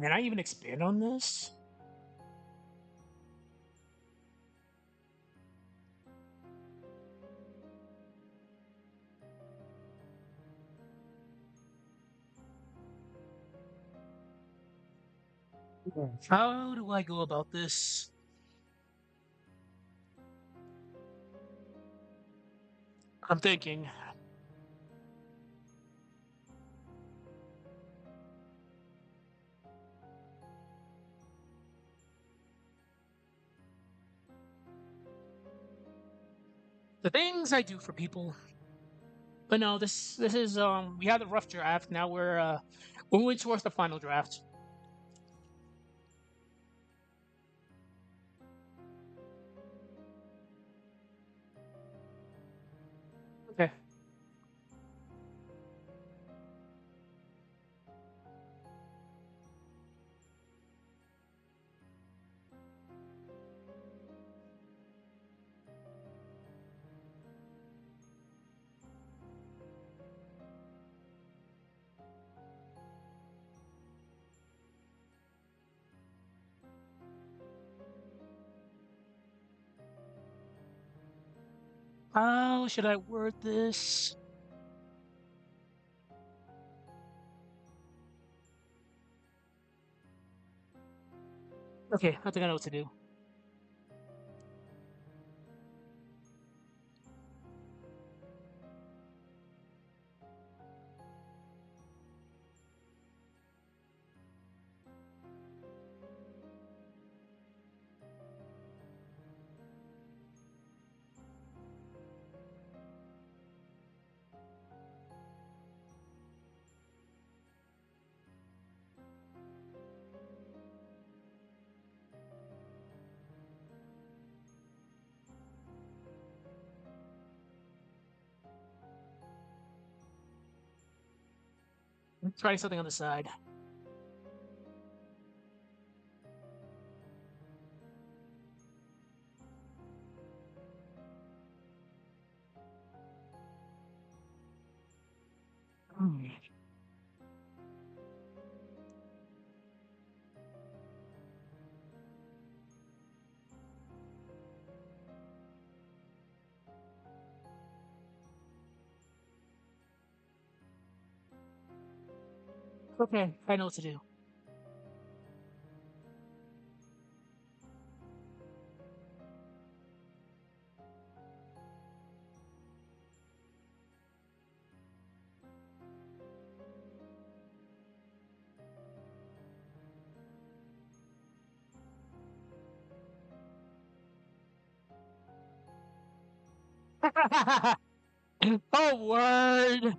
Can I even expand on this? How do I go about this? I'm thinking. The things I do for people. But no, this is we had a rough draft. Now we're moving towards the final draft. Okay. How should I word this? Okay, I think I know what to do. Try something on the side. Hmm. Okay, I know what to do. Oh, word!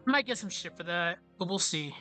I might get some shit for that, but we'll see.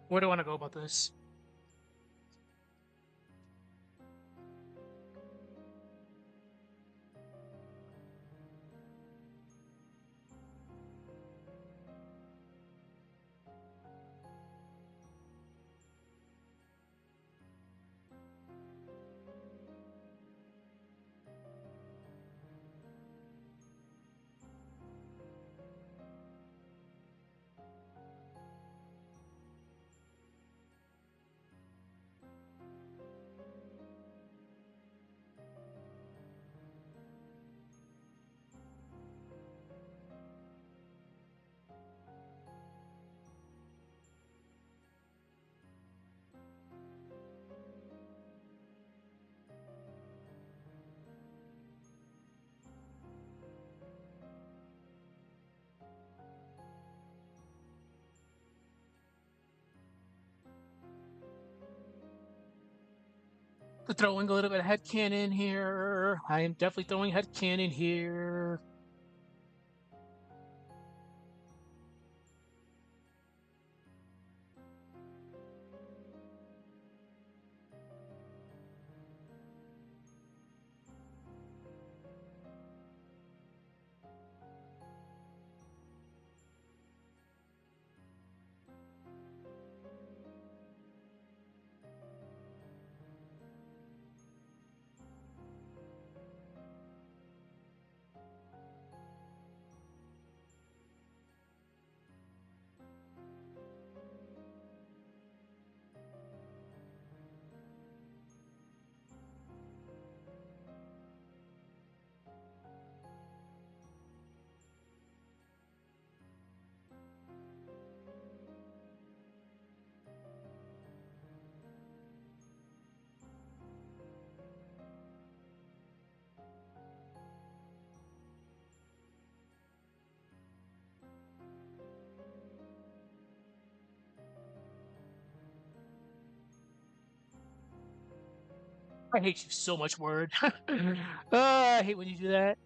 Where do I want to go about this? Throwing a little bit of headcanon here. I am definitely throwing headcanon here. I hate you so much, Word. I hate when you do that.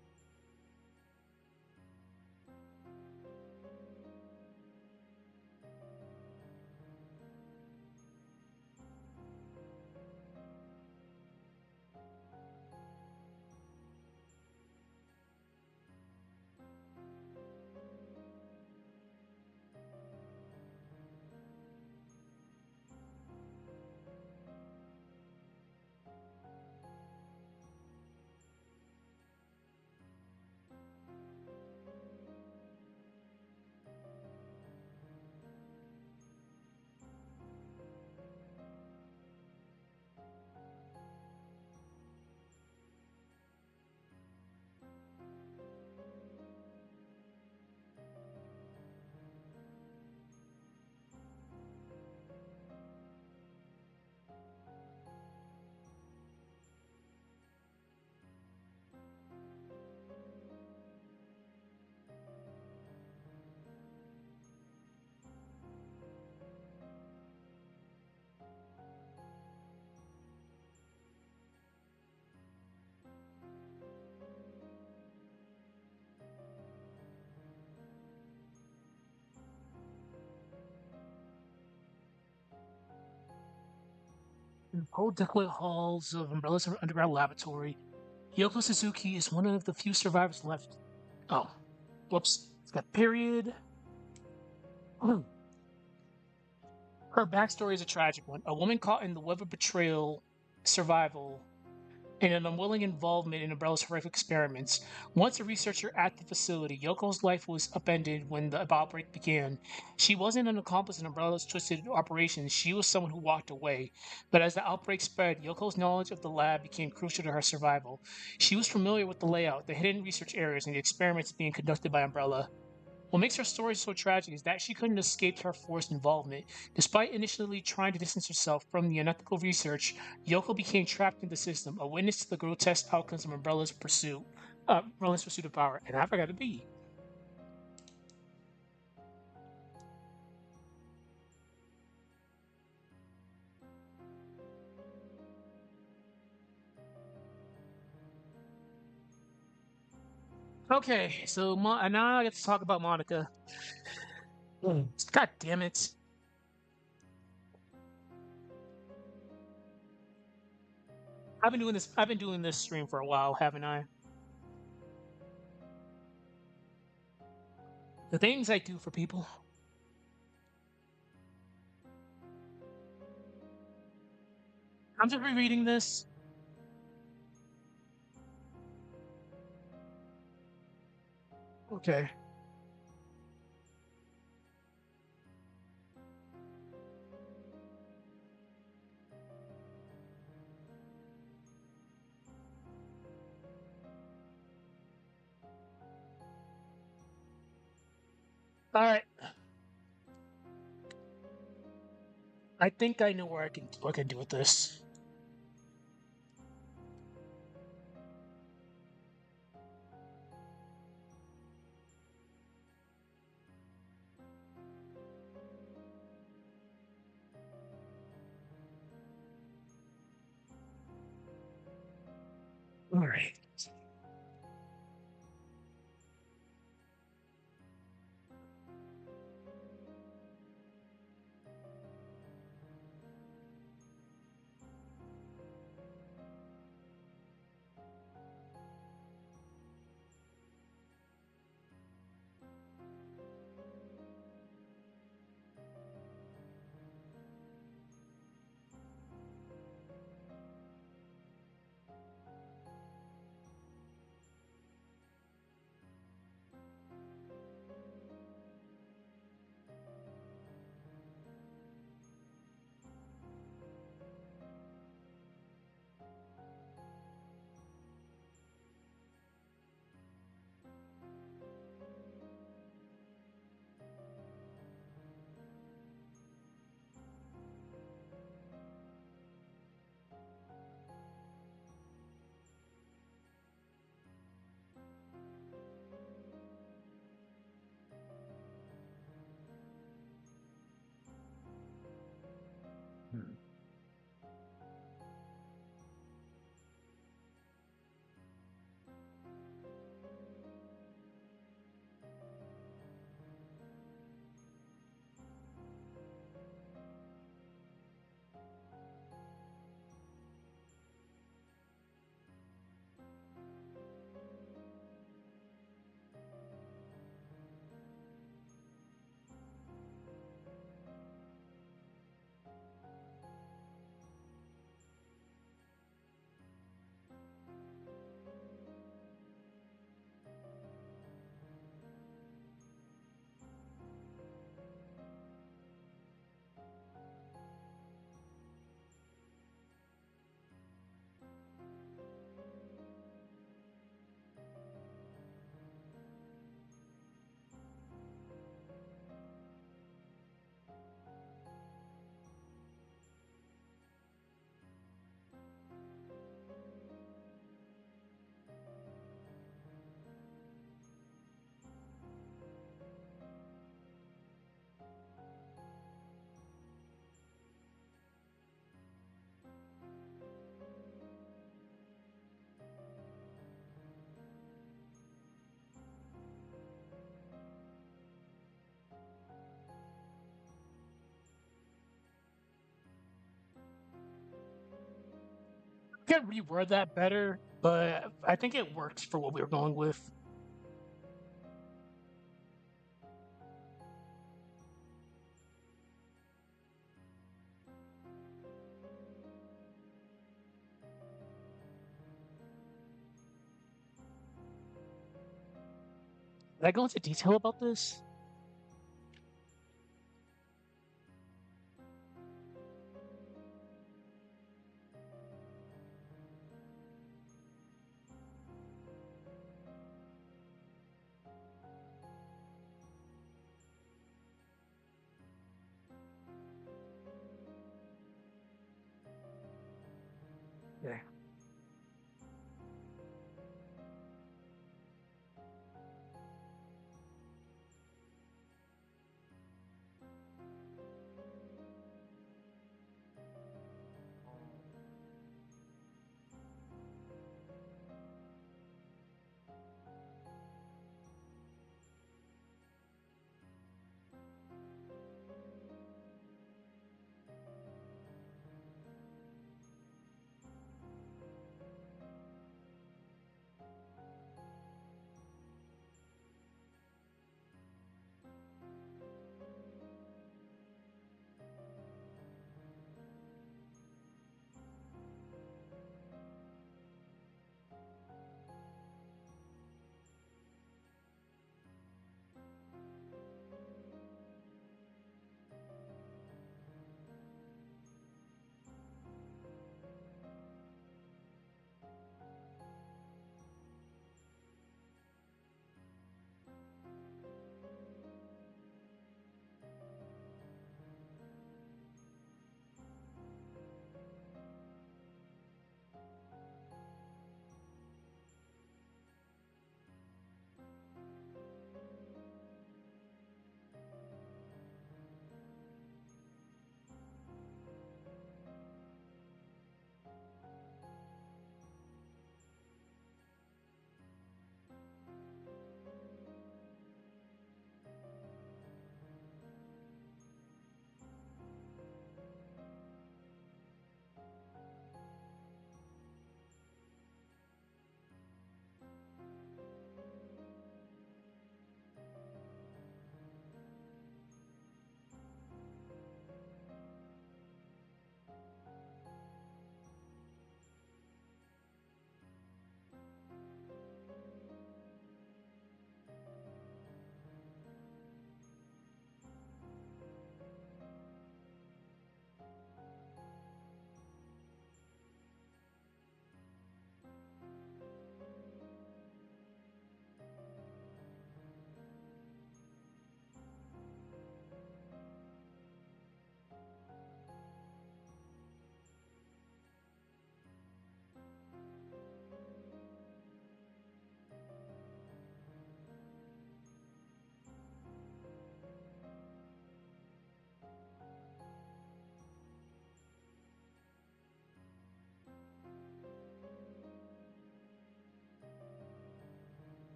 In the cold, desolate halls of Umbrella's underground laboratory, Yoko Suzuki is one of the few survivors left. Oh, whoops. It's got period. Her backstory is a tragic one. A woman caught in the web of betrayal, survival, and an unwilling involvement in Umbrella's horrific experiments. Once a researcher at the facility, Yoko's life was upended when the outbreak began. She wasn't an accomplice in Umbrella's twisted operations, she was someone who walked away. But as the outbreak spread, Yoko's knowledge of the lab became crucial to her survival. She was familiar with the layout, the hidden research areas, and the experiments being conducted by Umbrella. What makes her story so tragic is that she couldn't escape her forced involvement. Despite initially trying to distance herself from the unethical research, Yoko became trapped in the system, a witness to the grotesque outcomes of Umbrella's pursuit of power. And I forgot to be. Okay, so and now I get to talk about Monica. God damn it! I've been doing this. I've been doing this stream for a while, haven't I? The things I do for people. I'm just rereading this. Okay. All right. I think I know where what I can do with this. right. Hmm. I could reword that better, but I think it works for what we were going with. Did I go into detail about this? Yeah.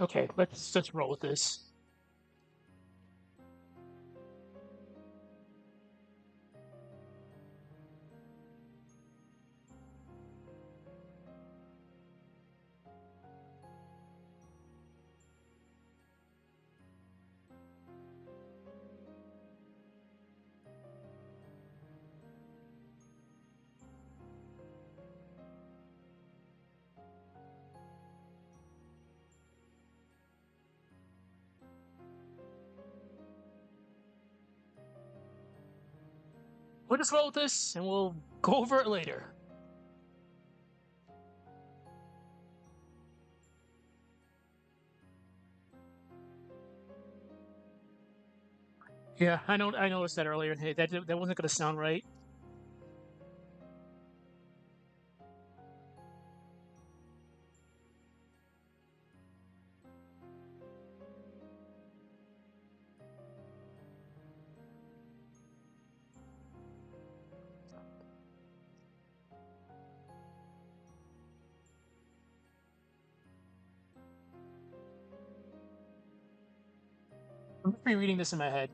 Okay, let's roll with this. We'll just roll with this, and we'll go over it later. Yeah, I know. I noticed that earlier. Hey, that wasn't going to sound right. I'm just rereading this in my head.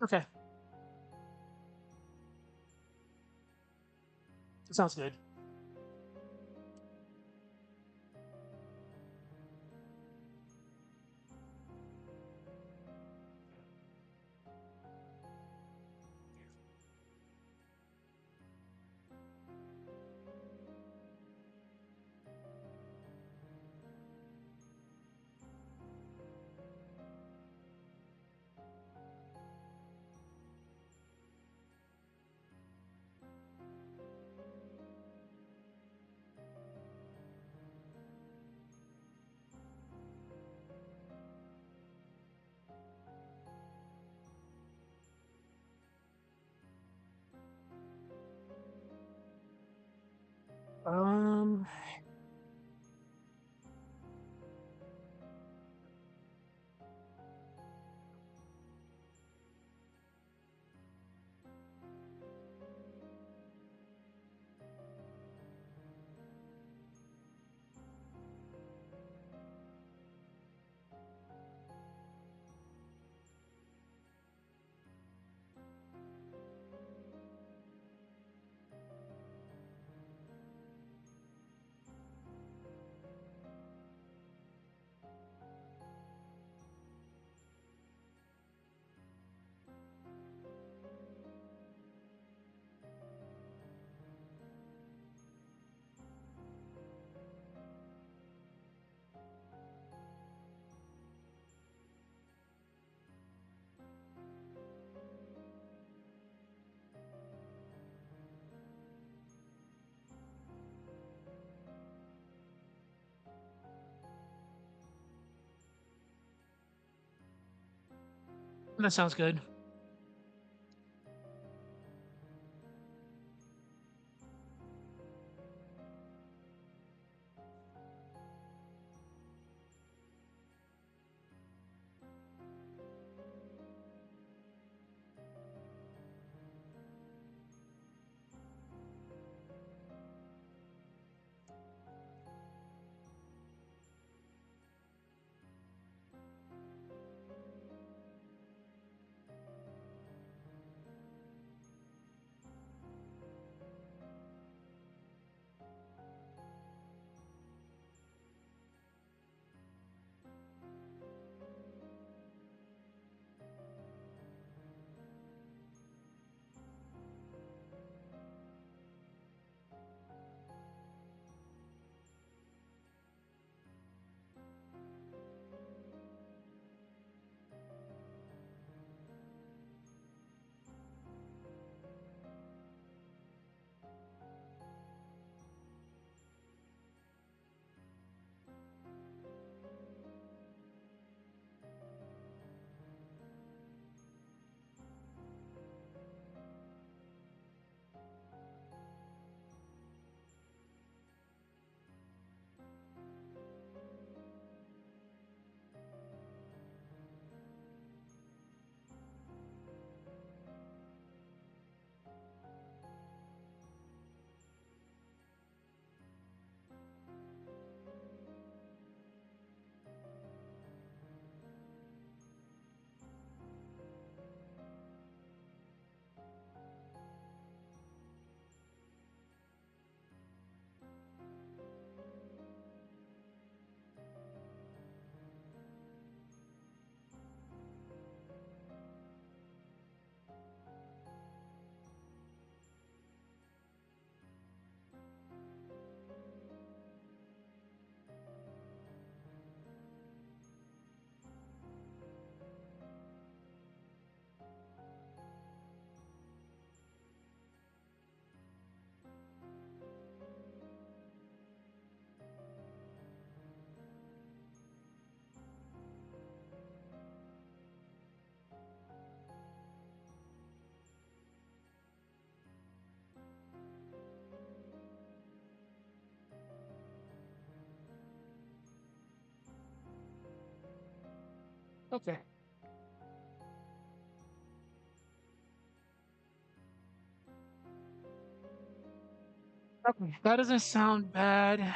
Okay, that sounds good. Um, that sounds good. Okay. Okay. That doesn't sound bad.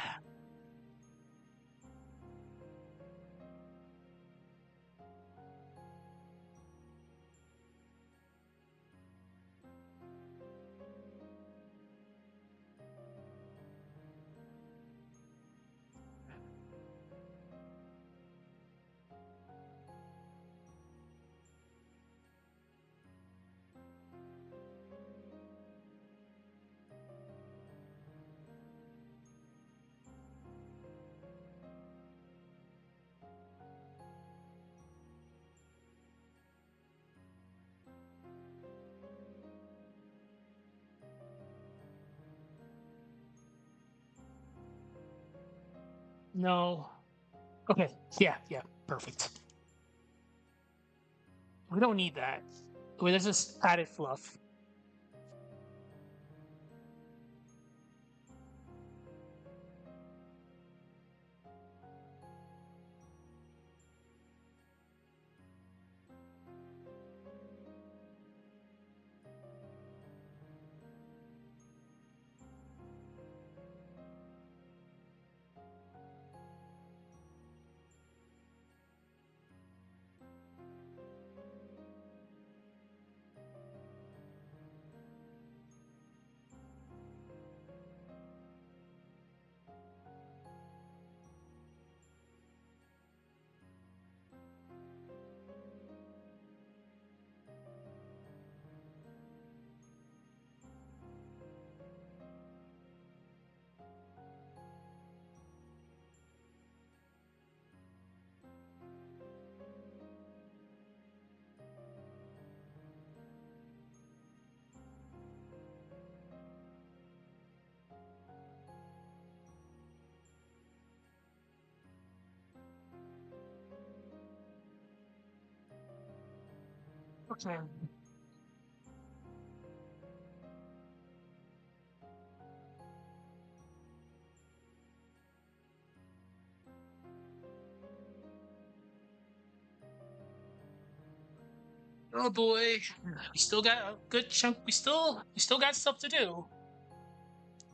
No. Okay. Yeah. Yeah. Perfect. We don't need that. Wait, this is added fluff. Okay. Oh boy, we still got a good chunk. We still got stuff to do.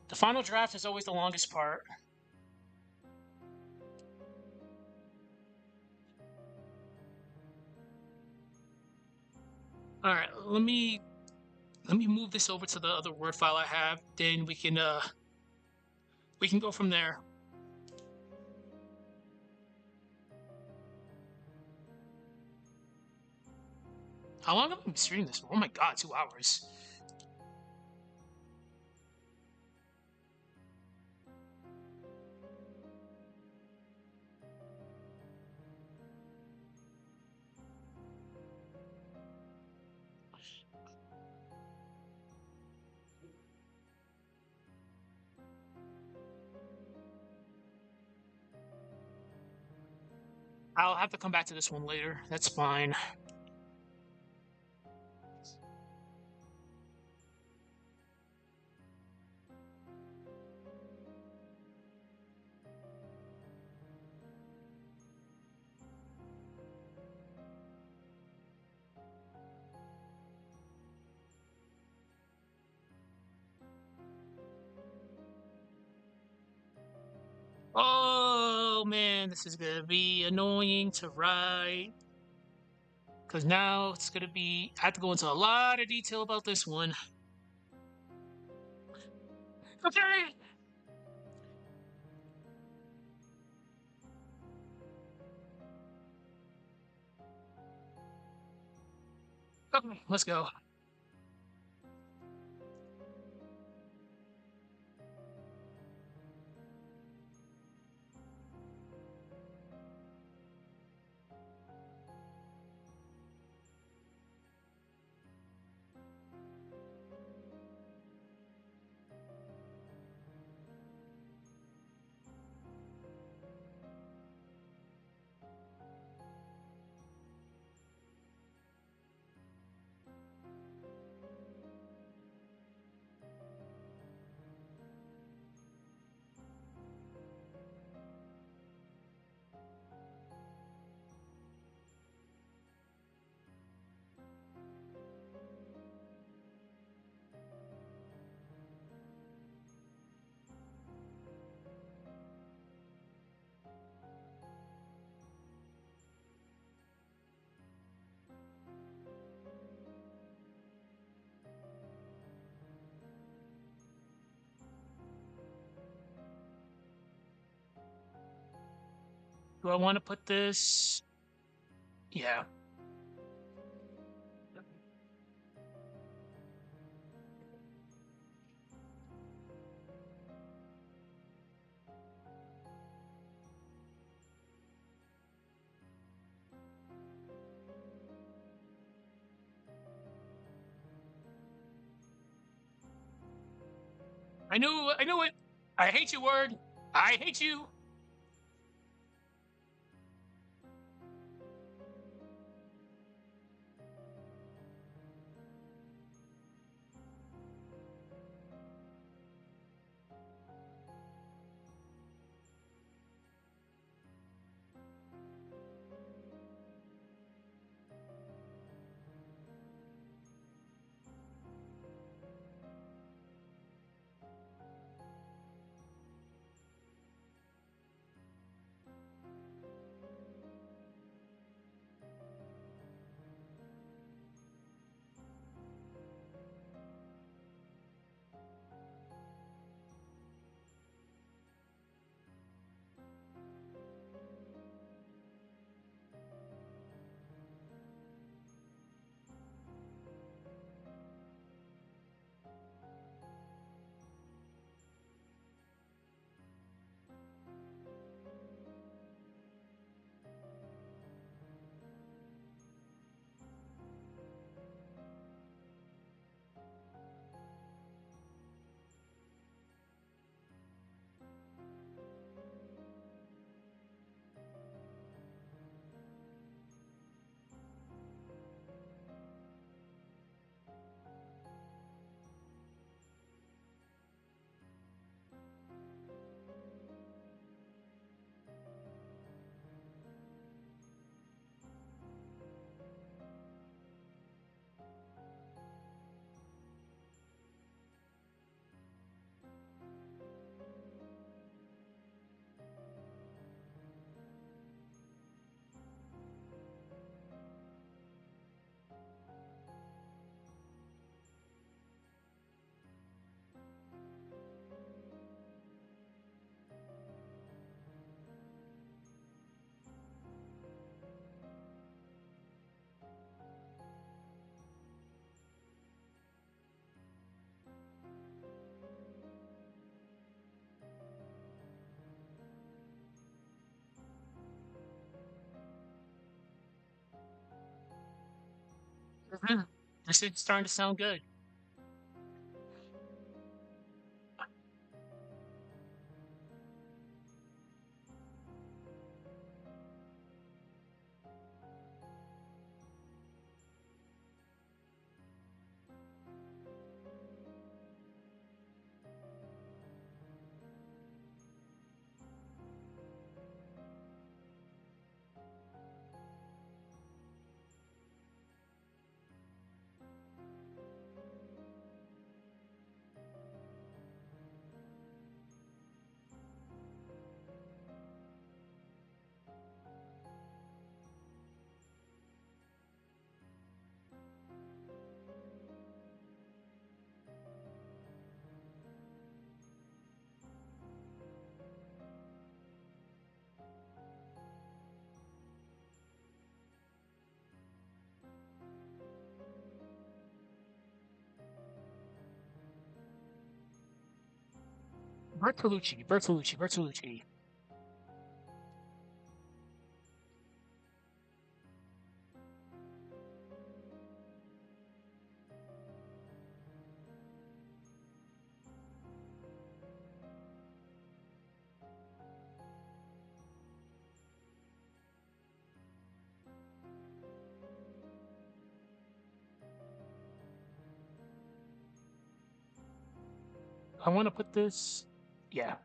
The final draft is always the longest part. All right, let me move this over to the other Word file I have. Then we can go from there. How long have I been streaming this for? Oh my god, 2 hours. I'll have to come back to this one later. That's fine. Oh man, this is gonna be annoying to write. Because now it's gonna be. I have to go into a lot of detail about this one. Okay. Okay, let's go. Do I want to put this? Yeah. I knew it. I hate you, word. I hate you. Mhm. This is starting to sound good. Bertolucci, Bertolucci, Bertolucci. I want to put this. Yeah.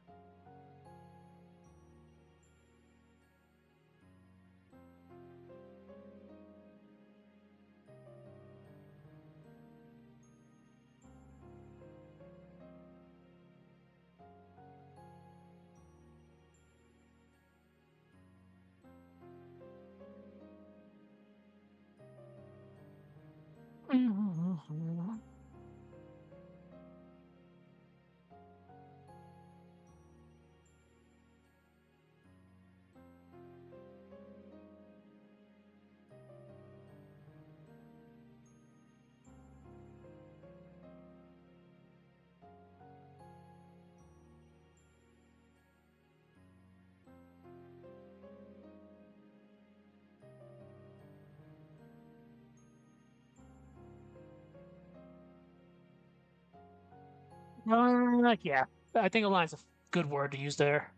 Yeah. I think align's a good word to use there.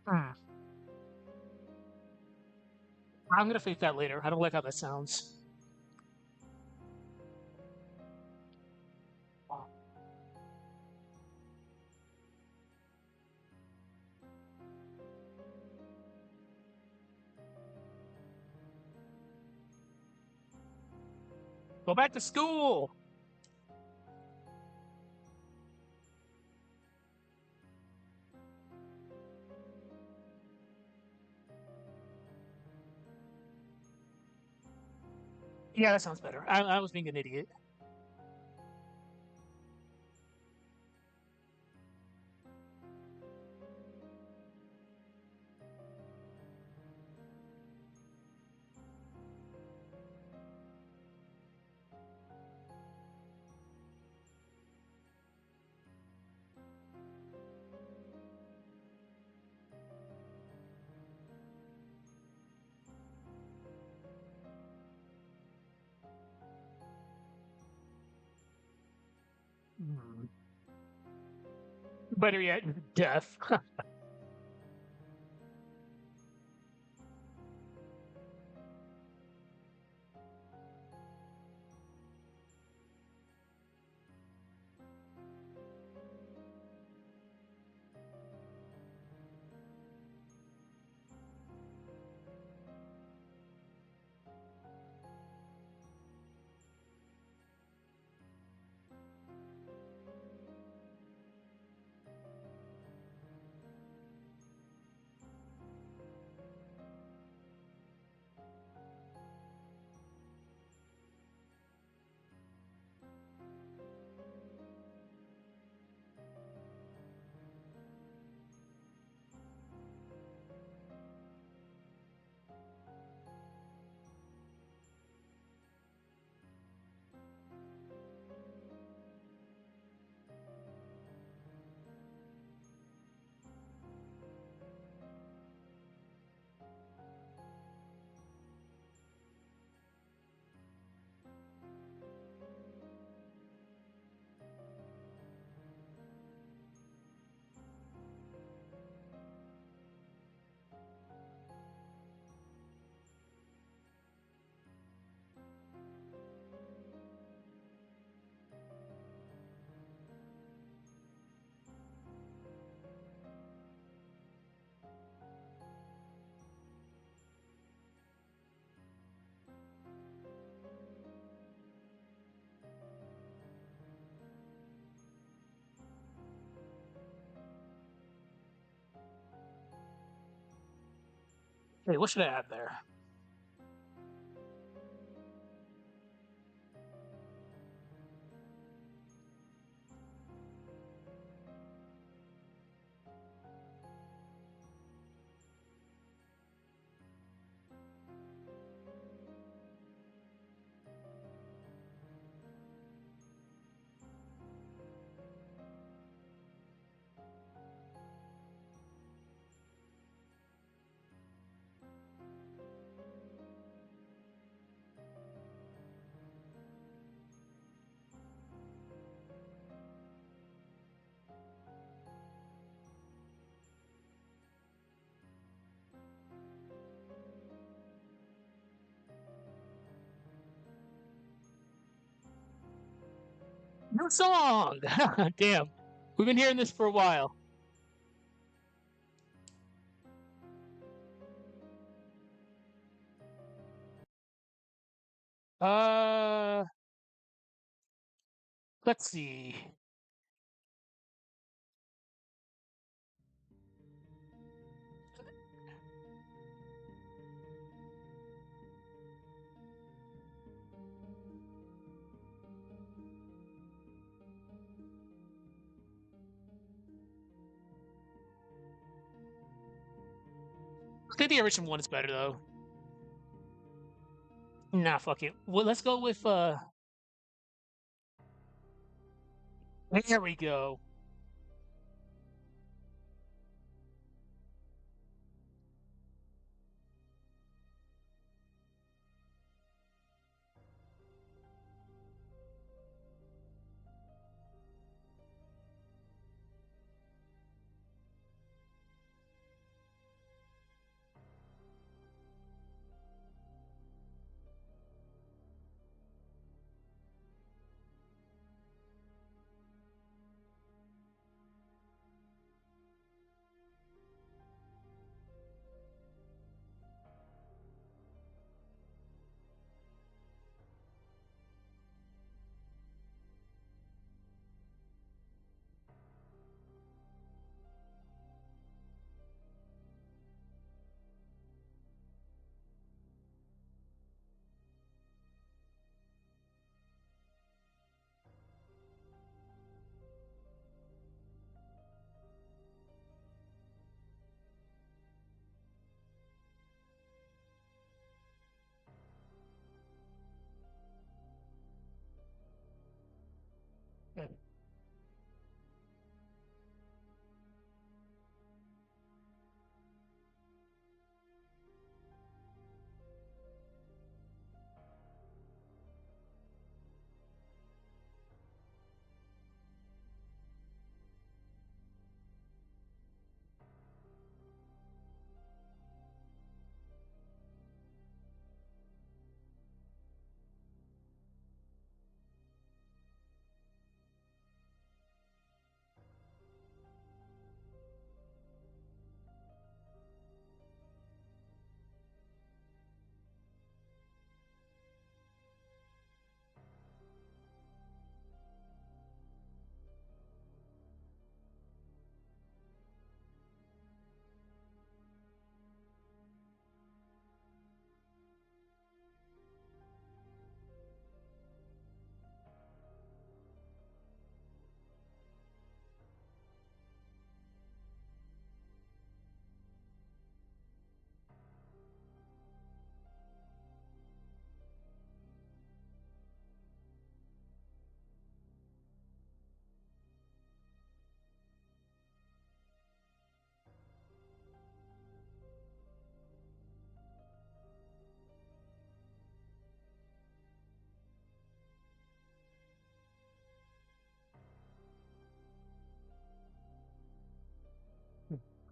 Hmm. I'm gonna fake that later. I don't like how that sounds. Go back to school. Yeah, that sounds better. I was being an idiot. Hmm. Better yet, death. Hey, what should I add there? New song! Damn. We've been hearing this for a while. Uh, let's see. I think the original one is better though. Nah, fuck it. Well, let's go with there we go.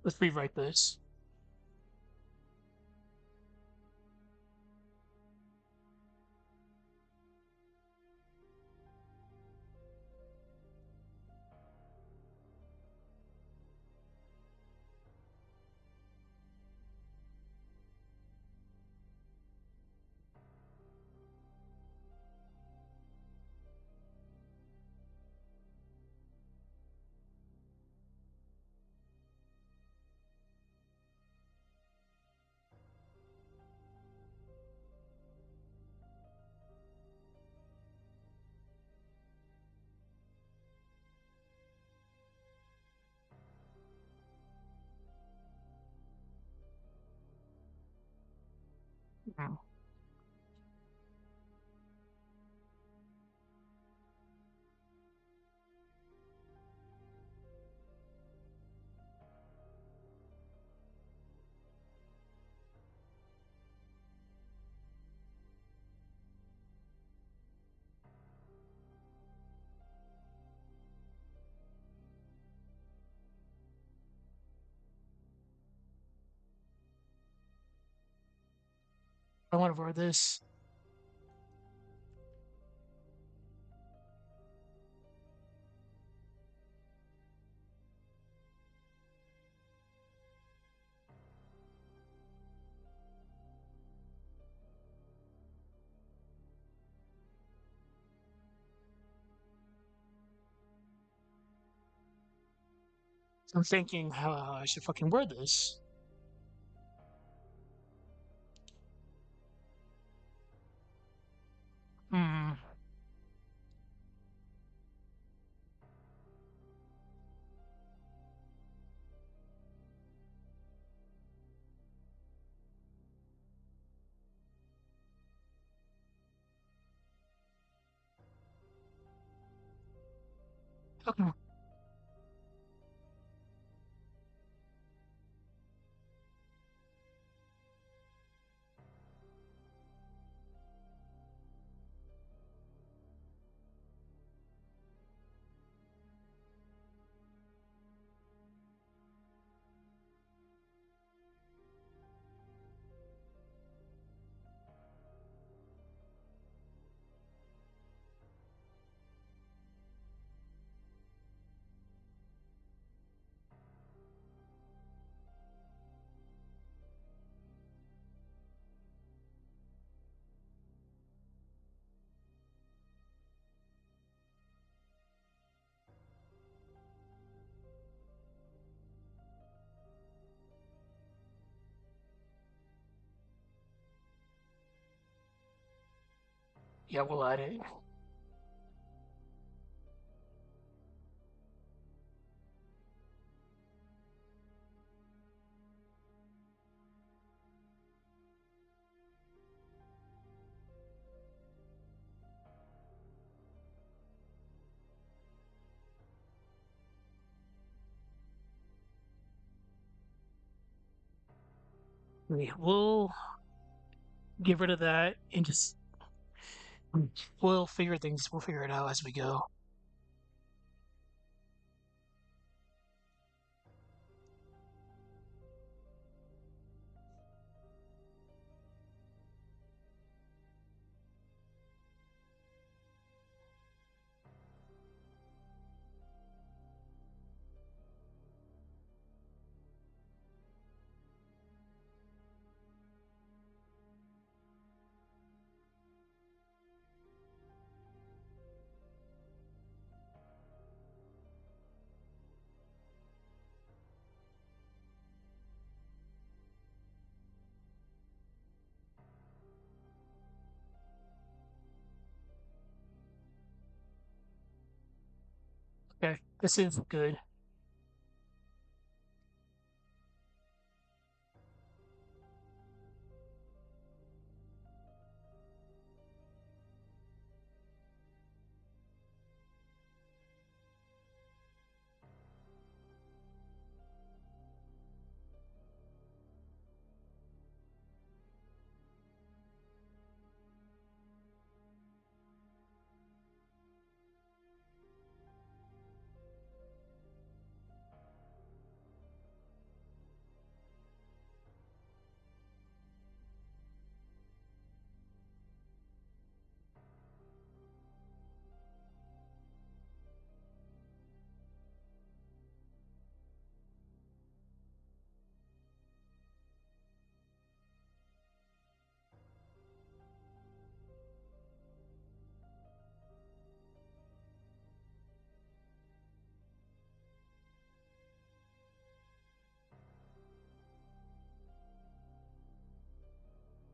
Let's rewrite this. Hmm. I want to word this. I'm thinking how I should fucking word this. Hmm. Okay. Yeah, we'll add it. We'll get rid of that and just we'll figure things. We'll figure it out as we go. Okay, this is good.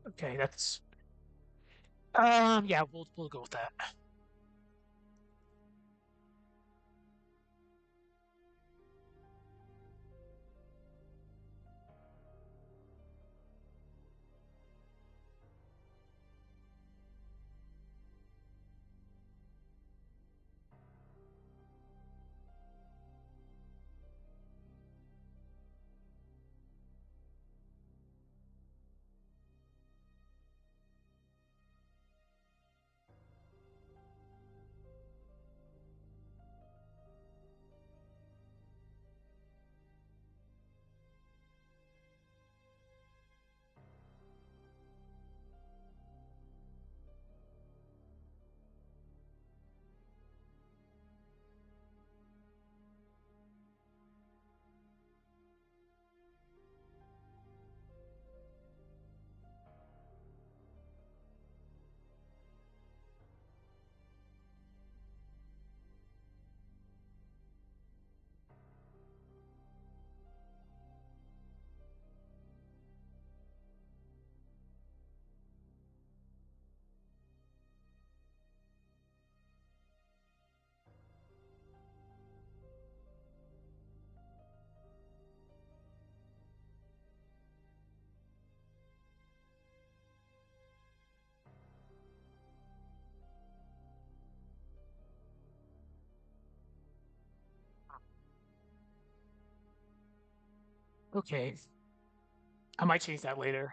Okay, that's yeah, we'll go with that. Okay, I might change that later.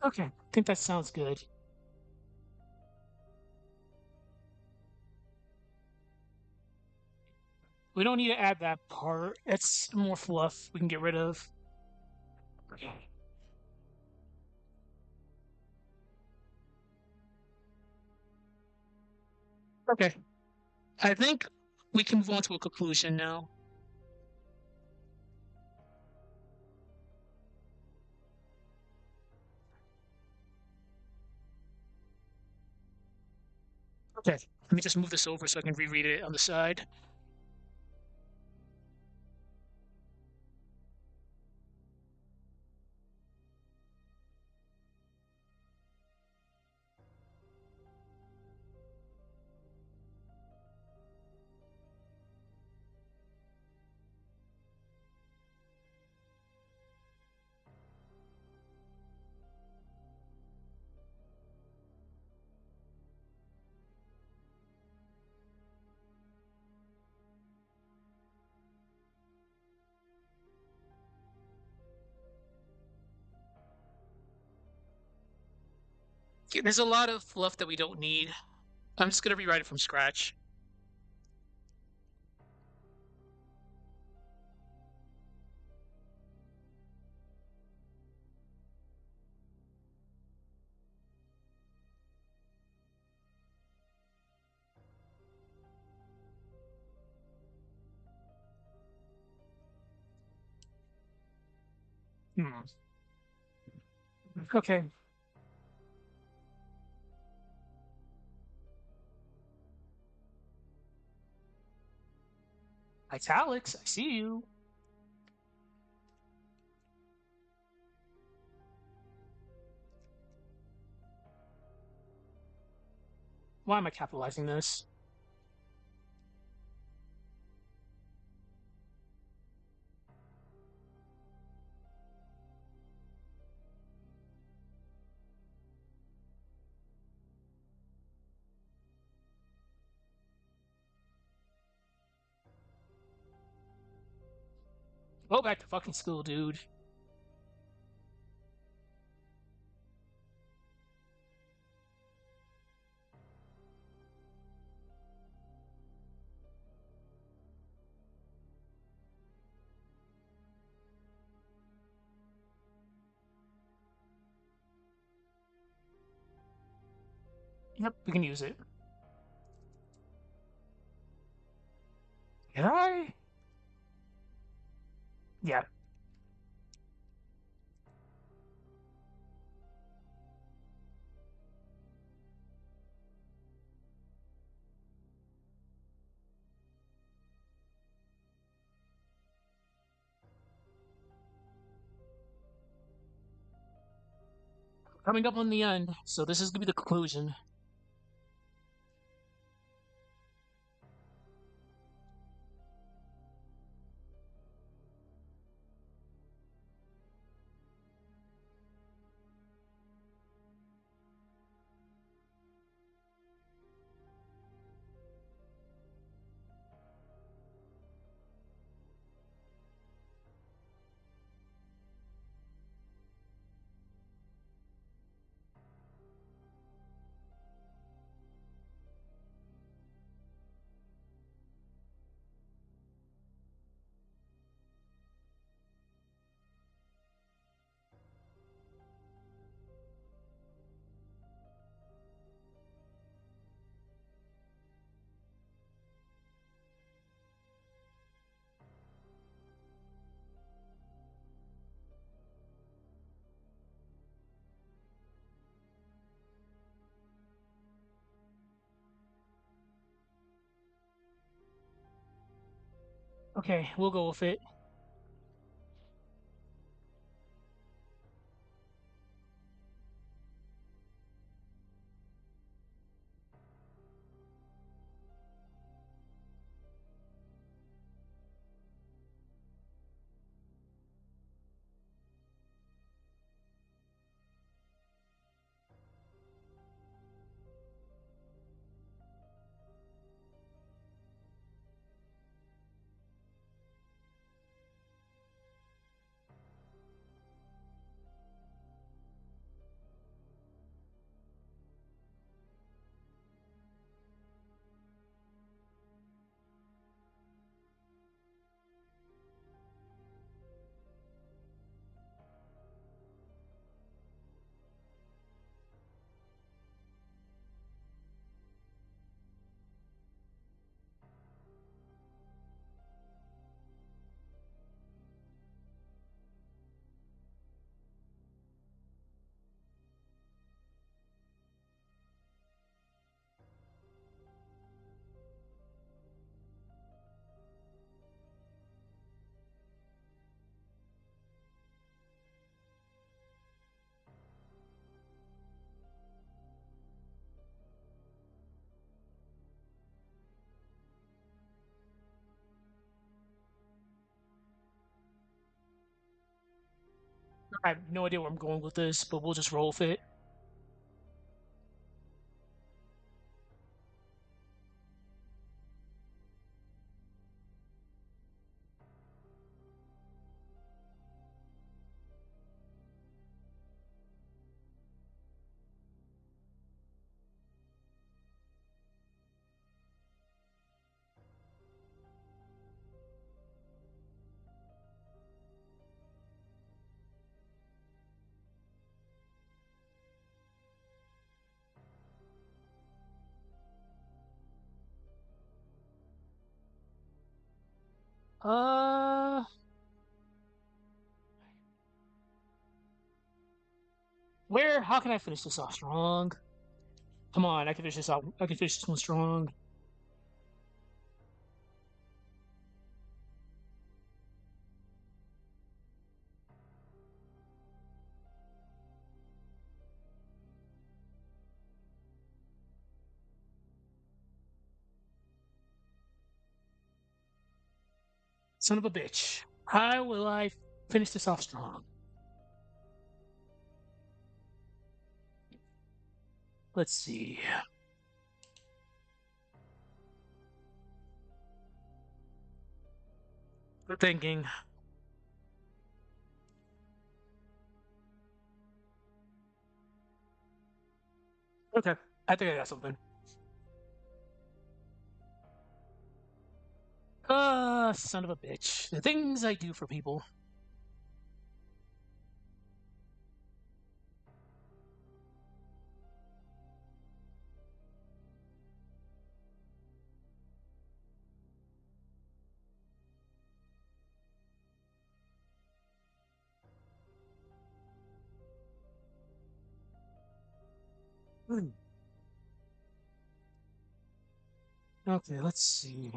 Okay, I think that sounds good. We don't need to add that part. It's more fluff we can get rid of. Okay, I think we can move on to a conclusion now. Okay, let me just move this over so I can reread it on the side. There's a lot of fluff that we don't need. I'm just gonna rewrite it from scratch. Hmm. Okay. Italics, I see you. Why am I capitalizing this? Go back to fucking school, dude. Yep, we can use it. Did I? Yeah. Coming up on the end, so this is gonna be the conclusion. Okay, we'll go with it. I have no idea where I'm going with this, but we'll just roll with it. Uh, where? How can I finish this off strong? Come on, I can finish this off. I can finish this one strong. Son of a bitch. How will I finish this off strong? Let's see. Good thinking. Okay, I think I got something. Son of a bitch. The things I do for people. Hmm. Okay, let's see.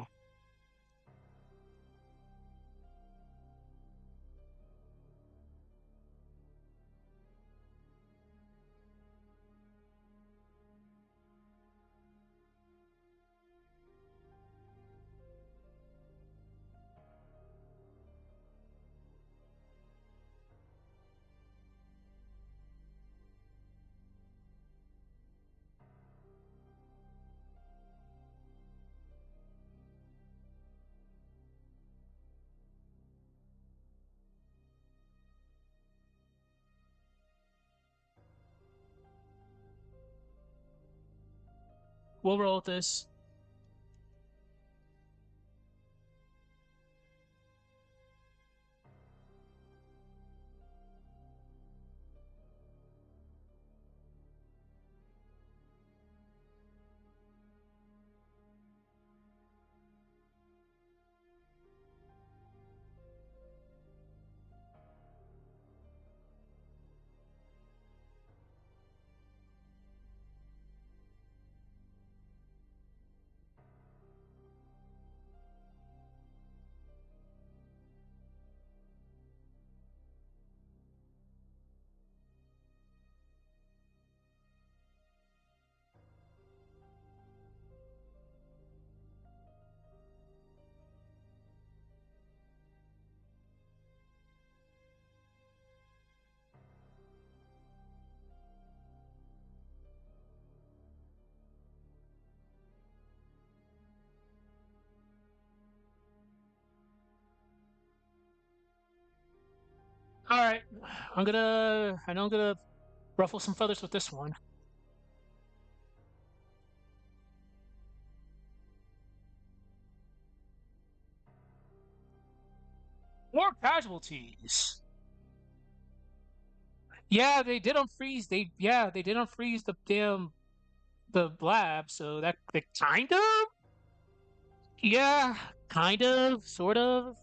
We'll roll with this. All right, I know I'm gonna ruffle some feathers with this one. More casualties. Yeah, they did unfreeze. They did unfreeze the lab. So that they kind of, yeah, kind of, sort of.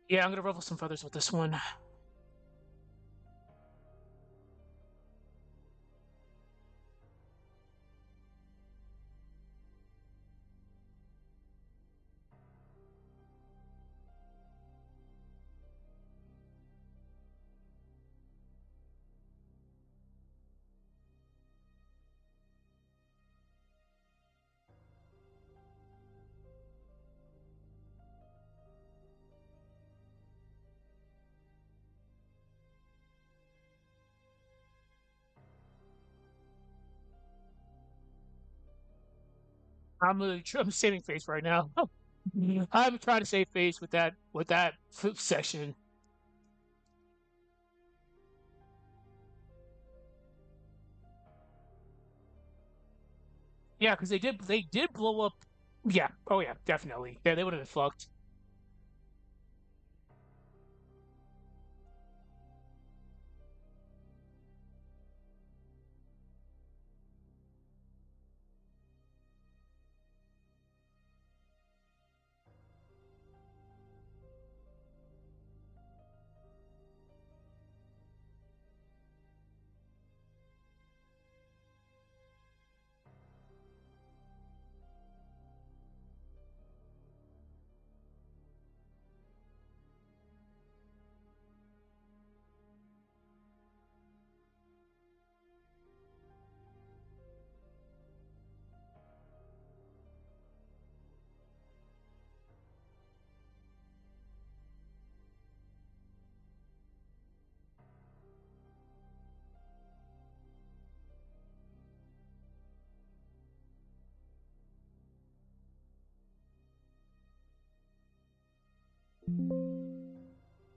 Yeah, I'm gonna ruffle some feathers with this one. I'm saving face right now. I'm trying to save face with that section. Yeah, because they did blow up. Yeah. Oh yeah, definitely. Yeah, they would have been fucked.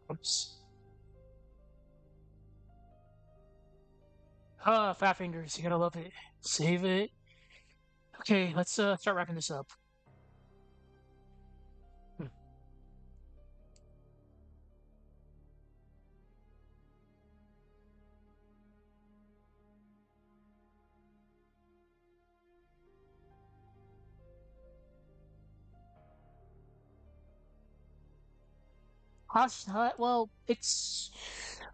Oops. Ah, fat fingers. You gotta love it. Save it. Okay, let's start wrapping this up. Hmm. Well, it's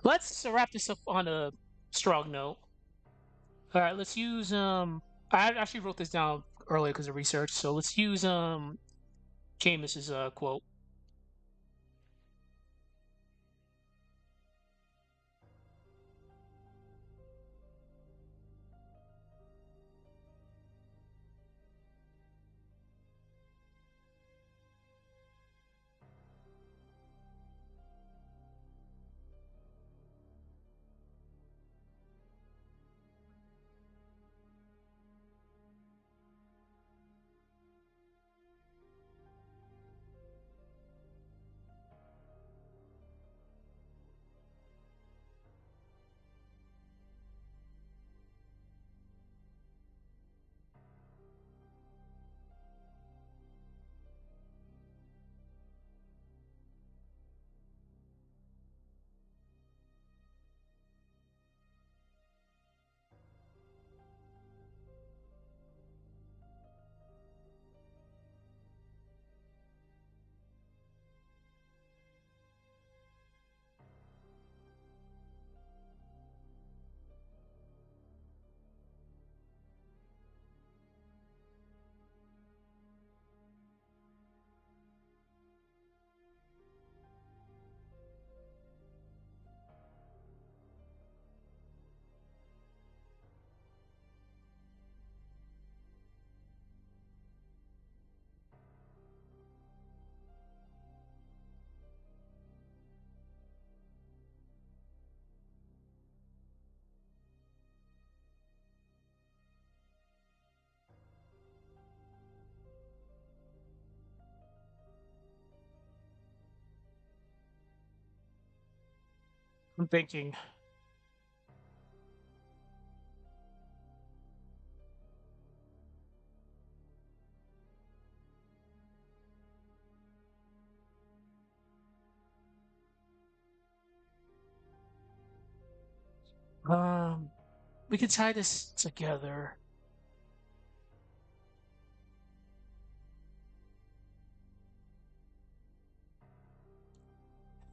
let's wrap this up on a strong note. All right, let's use I actually wrote this down earlier because of research, so let's use Jameis's quote. I'm thinking. Um, we can tie this together.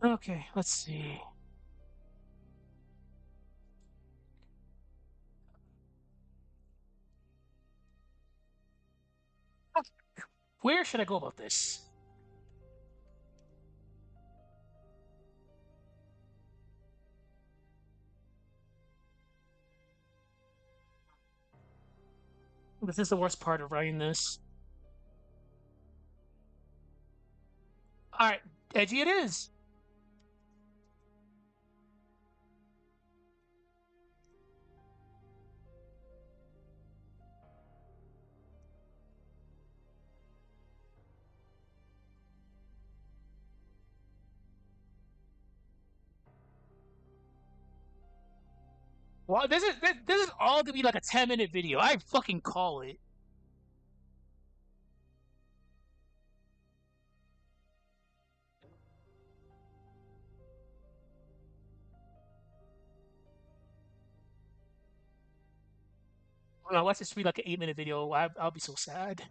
Okay, let's see. Where should I go about this? This is the worst part of writing this. All right, edgy it is. Well, this is all gonna be like a 10-minute video. I fucking call it. When I watch this be like an 8-minute video, I'll be so sad.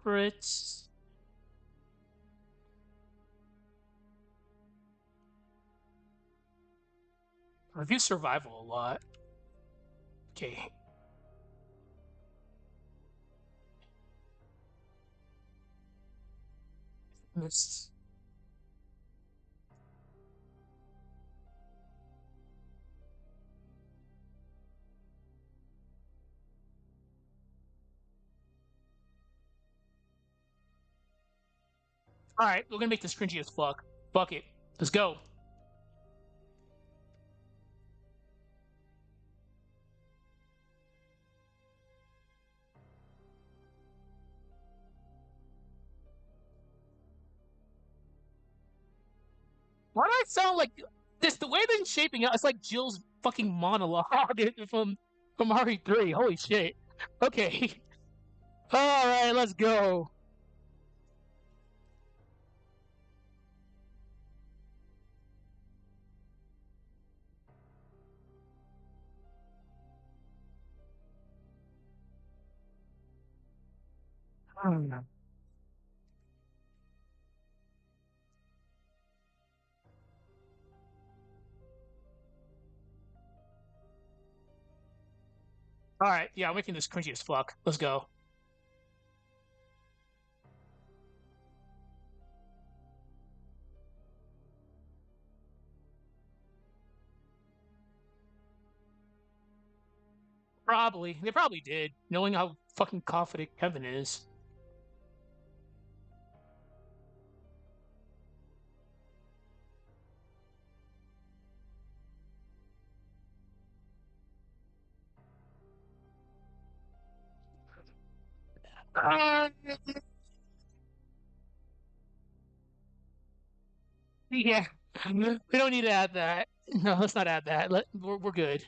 Fritz. Review survival a lot. Okay. This. All right, we're gonna make this cringy as fuck. Fuck it. Let's go. Why do I sound like this? The way they're shaping out, it's like Jill's fucking monologue from RE3. Holy shit. Okay. All right, let's go. Hmm. All right, yeah, I'm making this cringy as fuck. Let's go. Probably. They probably did, knowing how fucking confident Kevin is. Uh, yeah. We don't need to add that. No, let's not add that. We're good.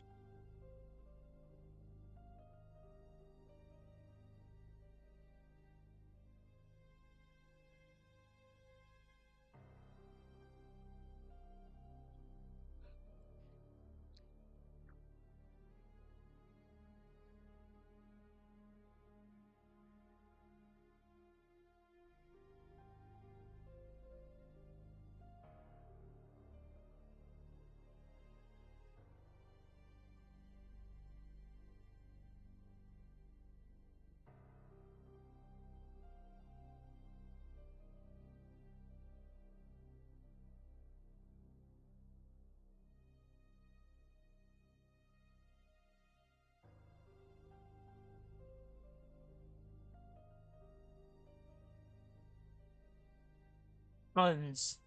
Tons.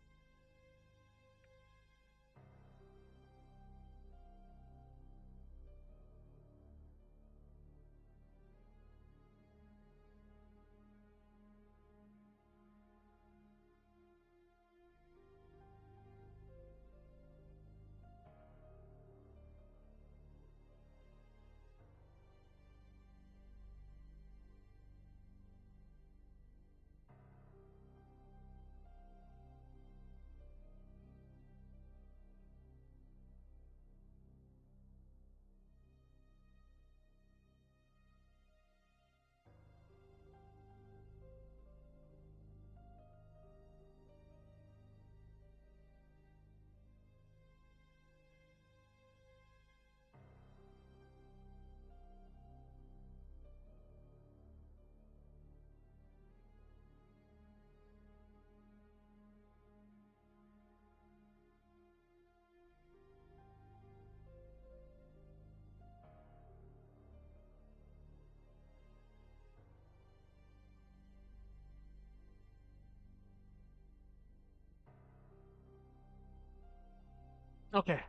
Okay.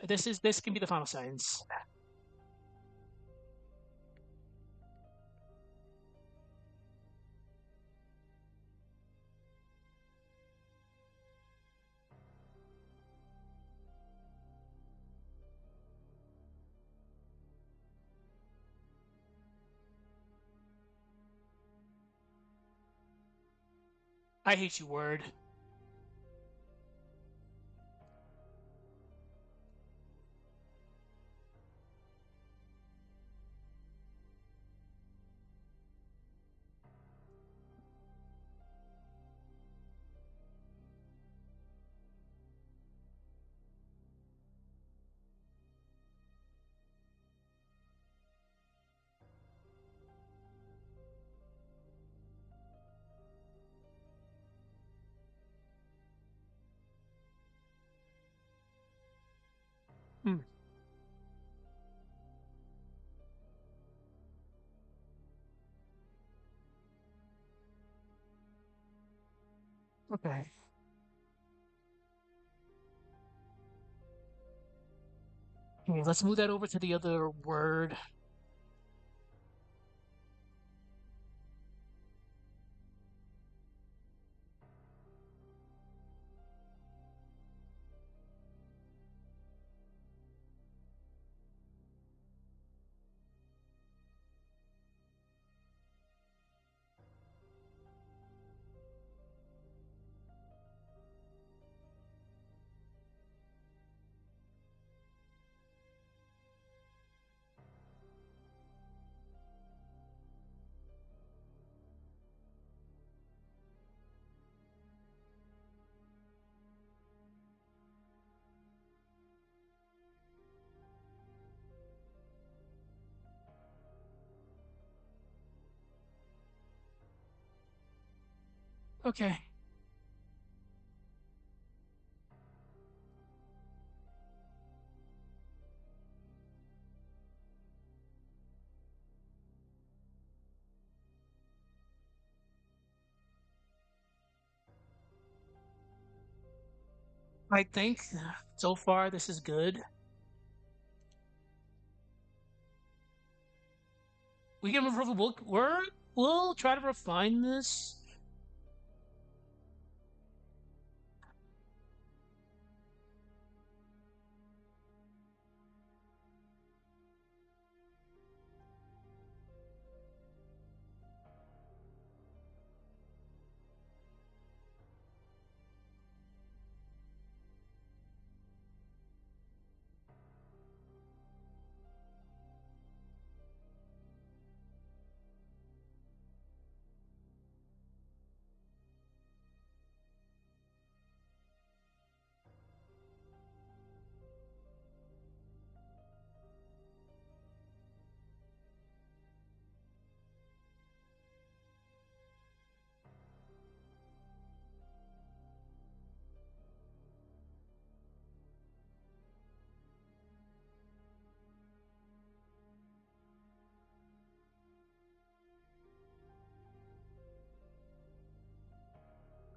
This can be the final sentence. I hate you, word. Hmm. Okay. Okay, let's move that over to the other word. Okay. I think so far this is good. We can improve. We'll try to refine this.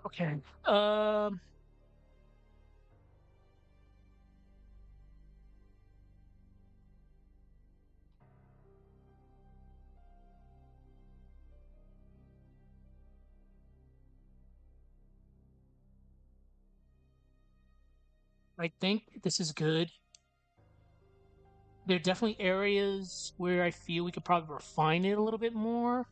Okay. I think this is good. There are definitely areas where I feel we could probably refine it a little bit more.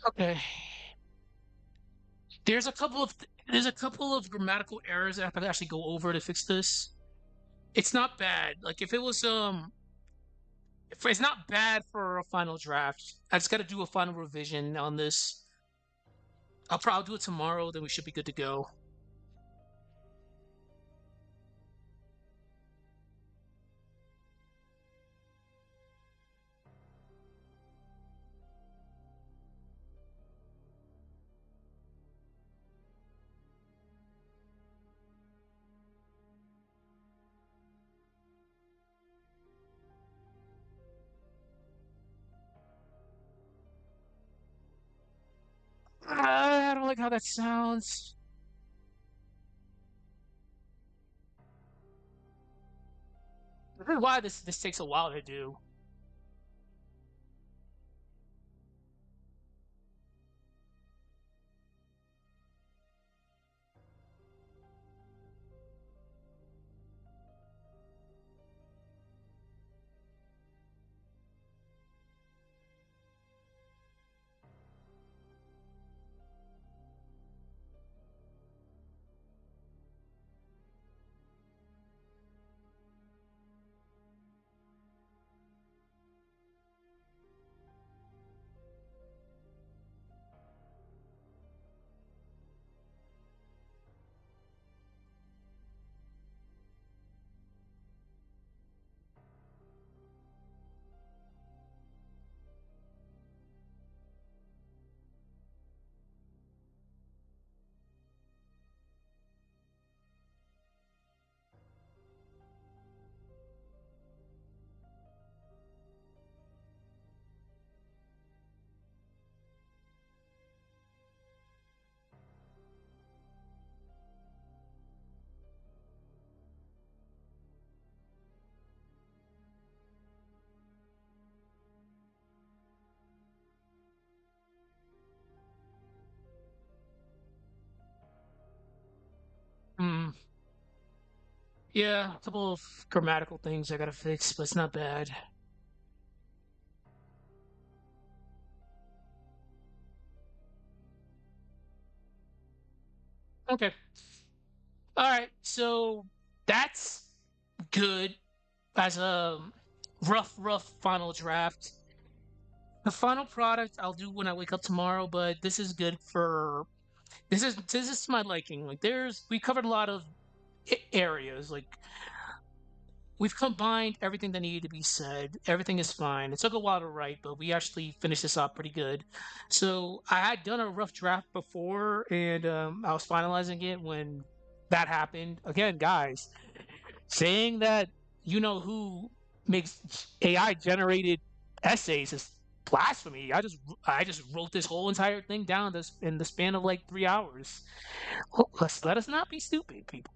Okay. There's a couple of grammatical errors that I have to actually go over to fix this. It's not bad. Like if it's not bad for a final draft. I just got to do a final revision on this. I'll probably do it tomorrow. Then we should be good to go. I don't like how that sounds. This is why this takes a while to do. Hmm. Yeah, a couple of grammatical things I gotta fix, but it's not bad. Okay. All right. So that's good as a rough final draft. The final product I'll do when I wake up tomorrow, but this is good for this is my liking. Like we covered a lot of areas. Like we've combined everything that needed to be said. Everything is fine. It took a while to write, but we actually finished this up pretty good. So I had done a rough draft before, and I was finalizing it when that happened. Again, guys, saying that you know who makes AI generated essays is blasphemy. I just wrote this whole entire thing down this in the span of like 3 hours. Let us not be stupid, people.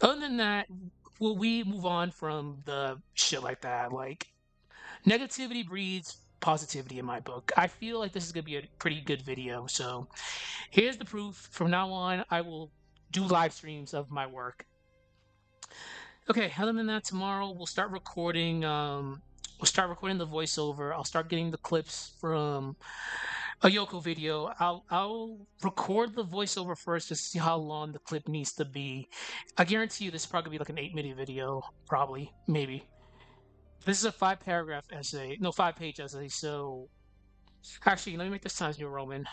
Other than that, will we move on from the shit like that? Like negativity breeds positivity in my book. I feel like this is gonna be a pretty good video. So here's the proof. From now on, I will do live streams of my work. Okay, other than that, tomorrow we'll start recording. We'll start recording the voiceover. I'll start getting the clips from a Yoko video. I'll record the voiceover first to see how long the clip needs to be. I guarantee you this is probably gonna be like an 8-minute video, probably, maybe. This is a 5 paragraph essay, no 5 page essay. So actually, let me make this Times New Roman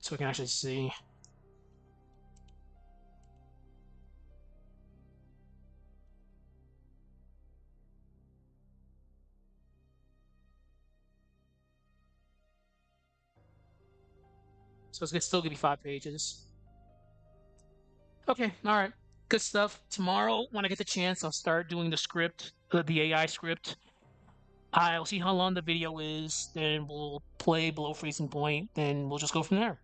so we can actually see. So it's still gonna be 5 pages. Okay, all right. Good stuff. Tomorrow, when I get the chance, I'll start doing the script, the AI script. I'll see how long the video is, then we'll play below freezing point, then we'll just go from there.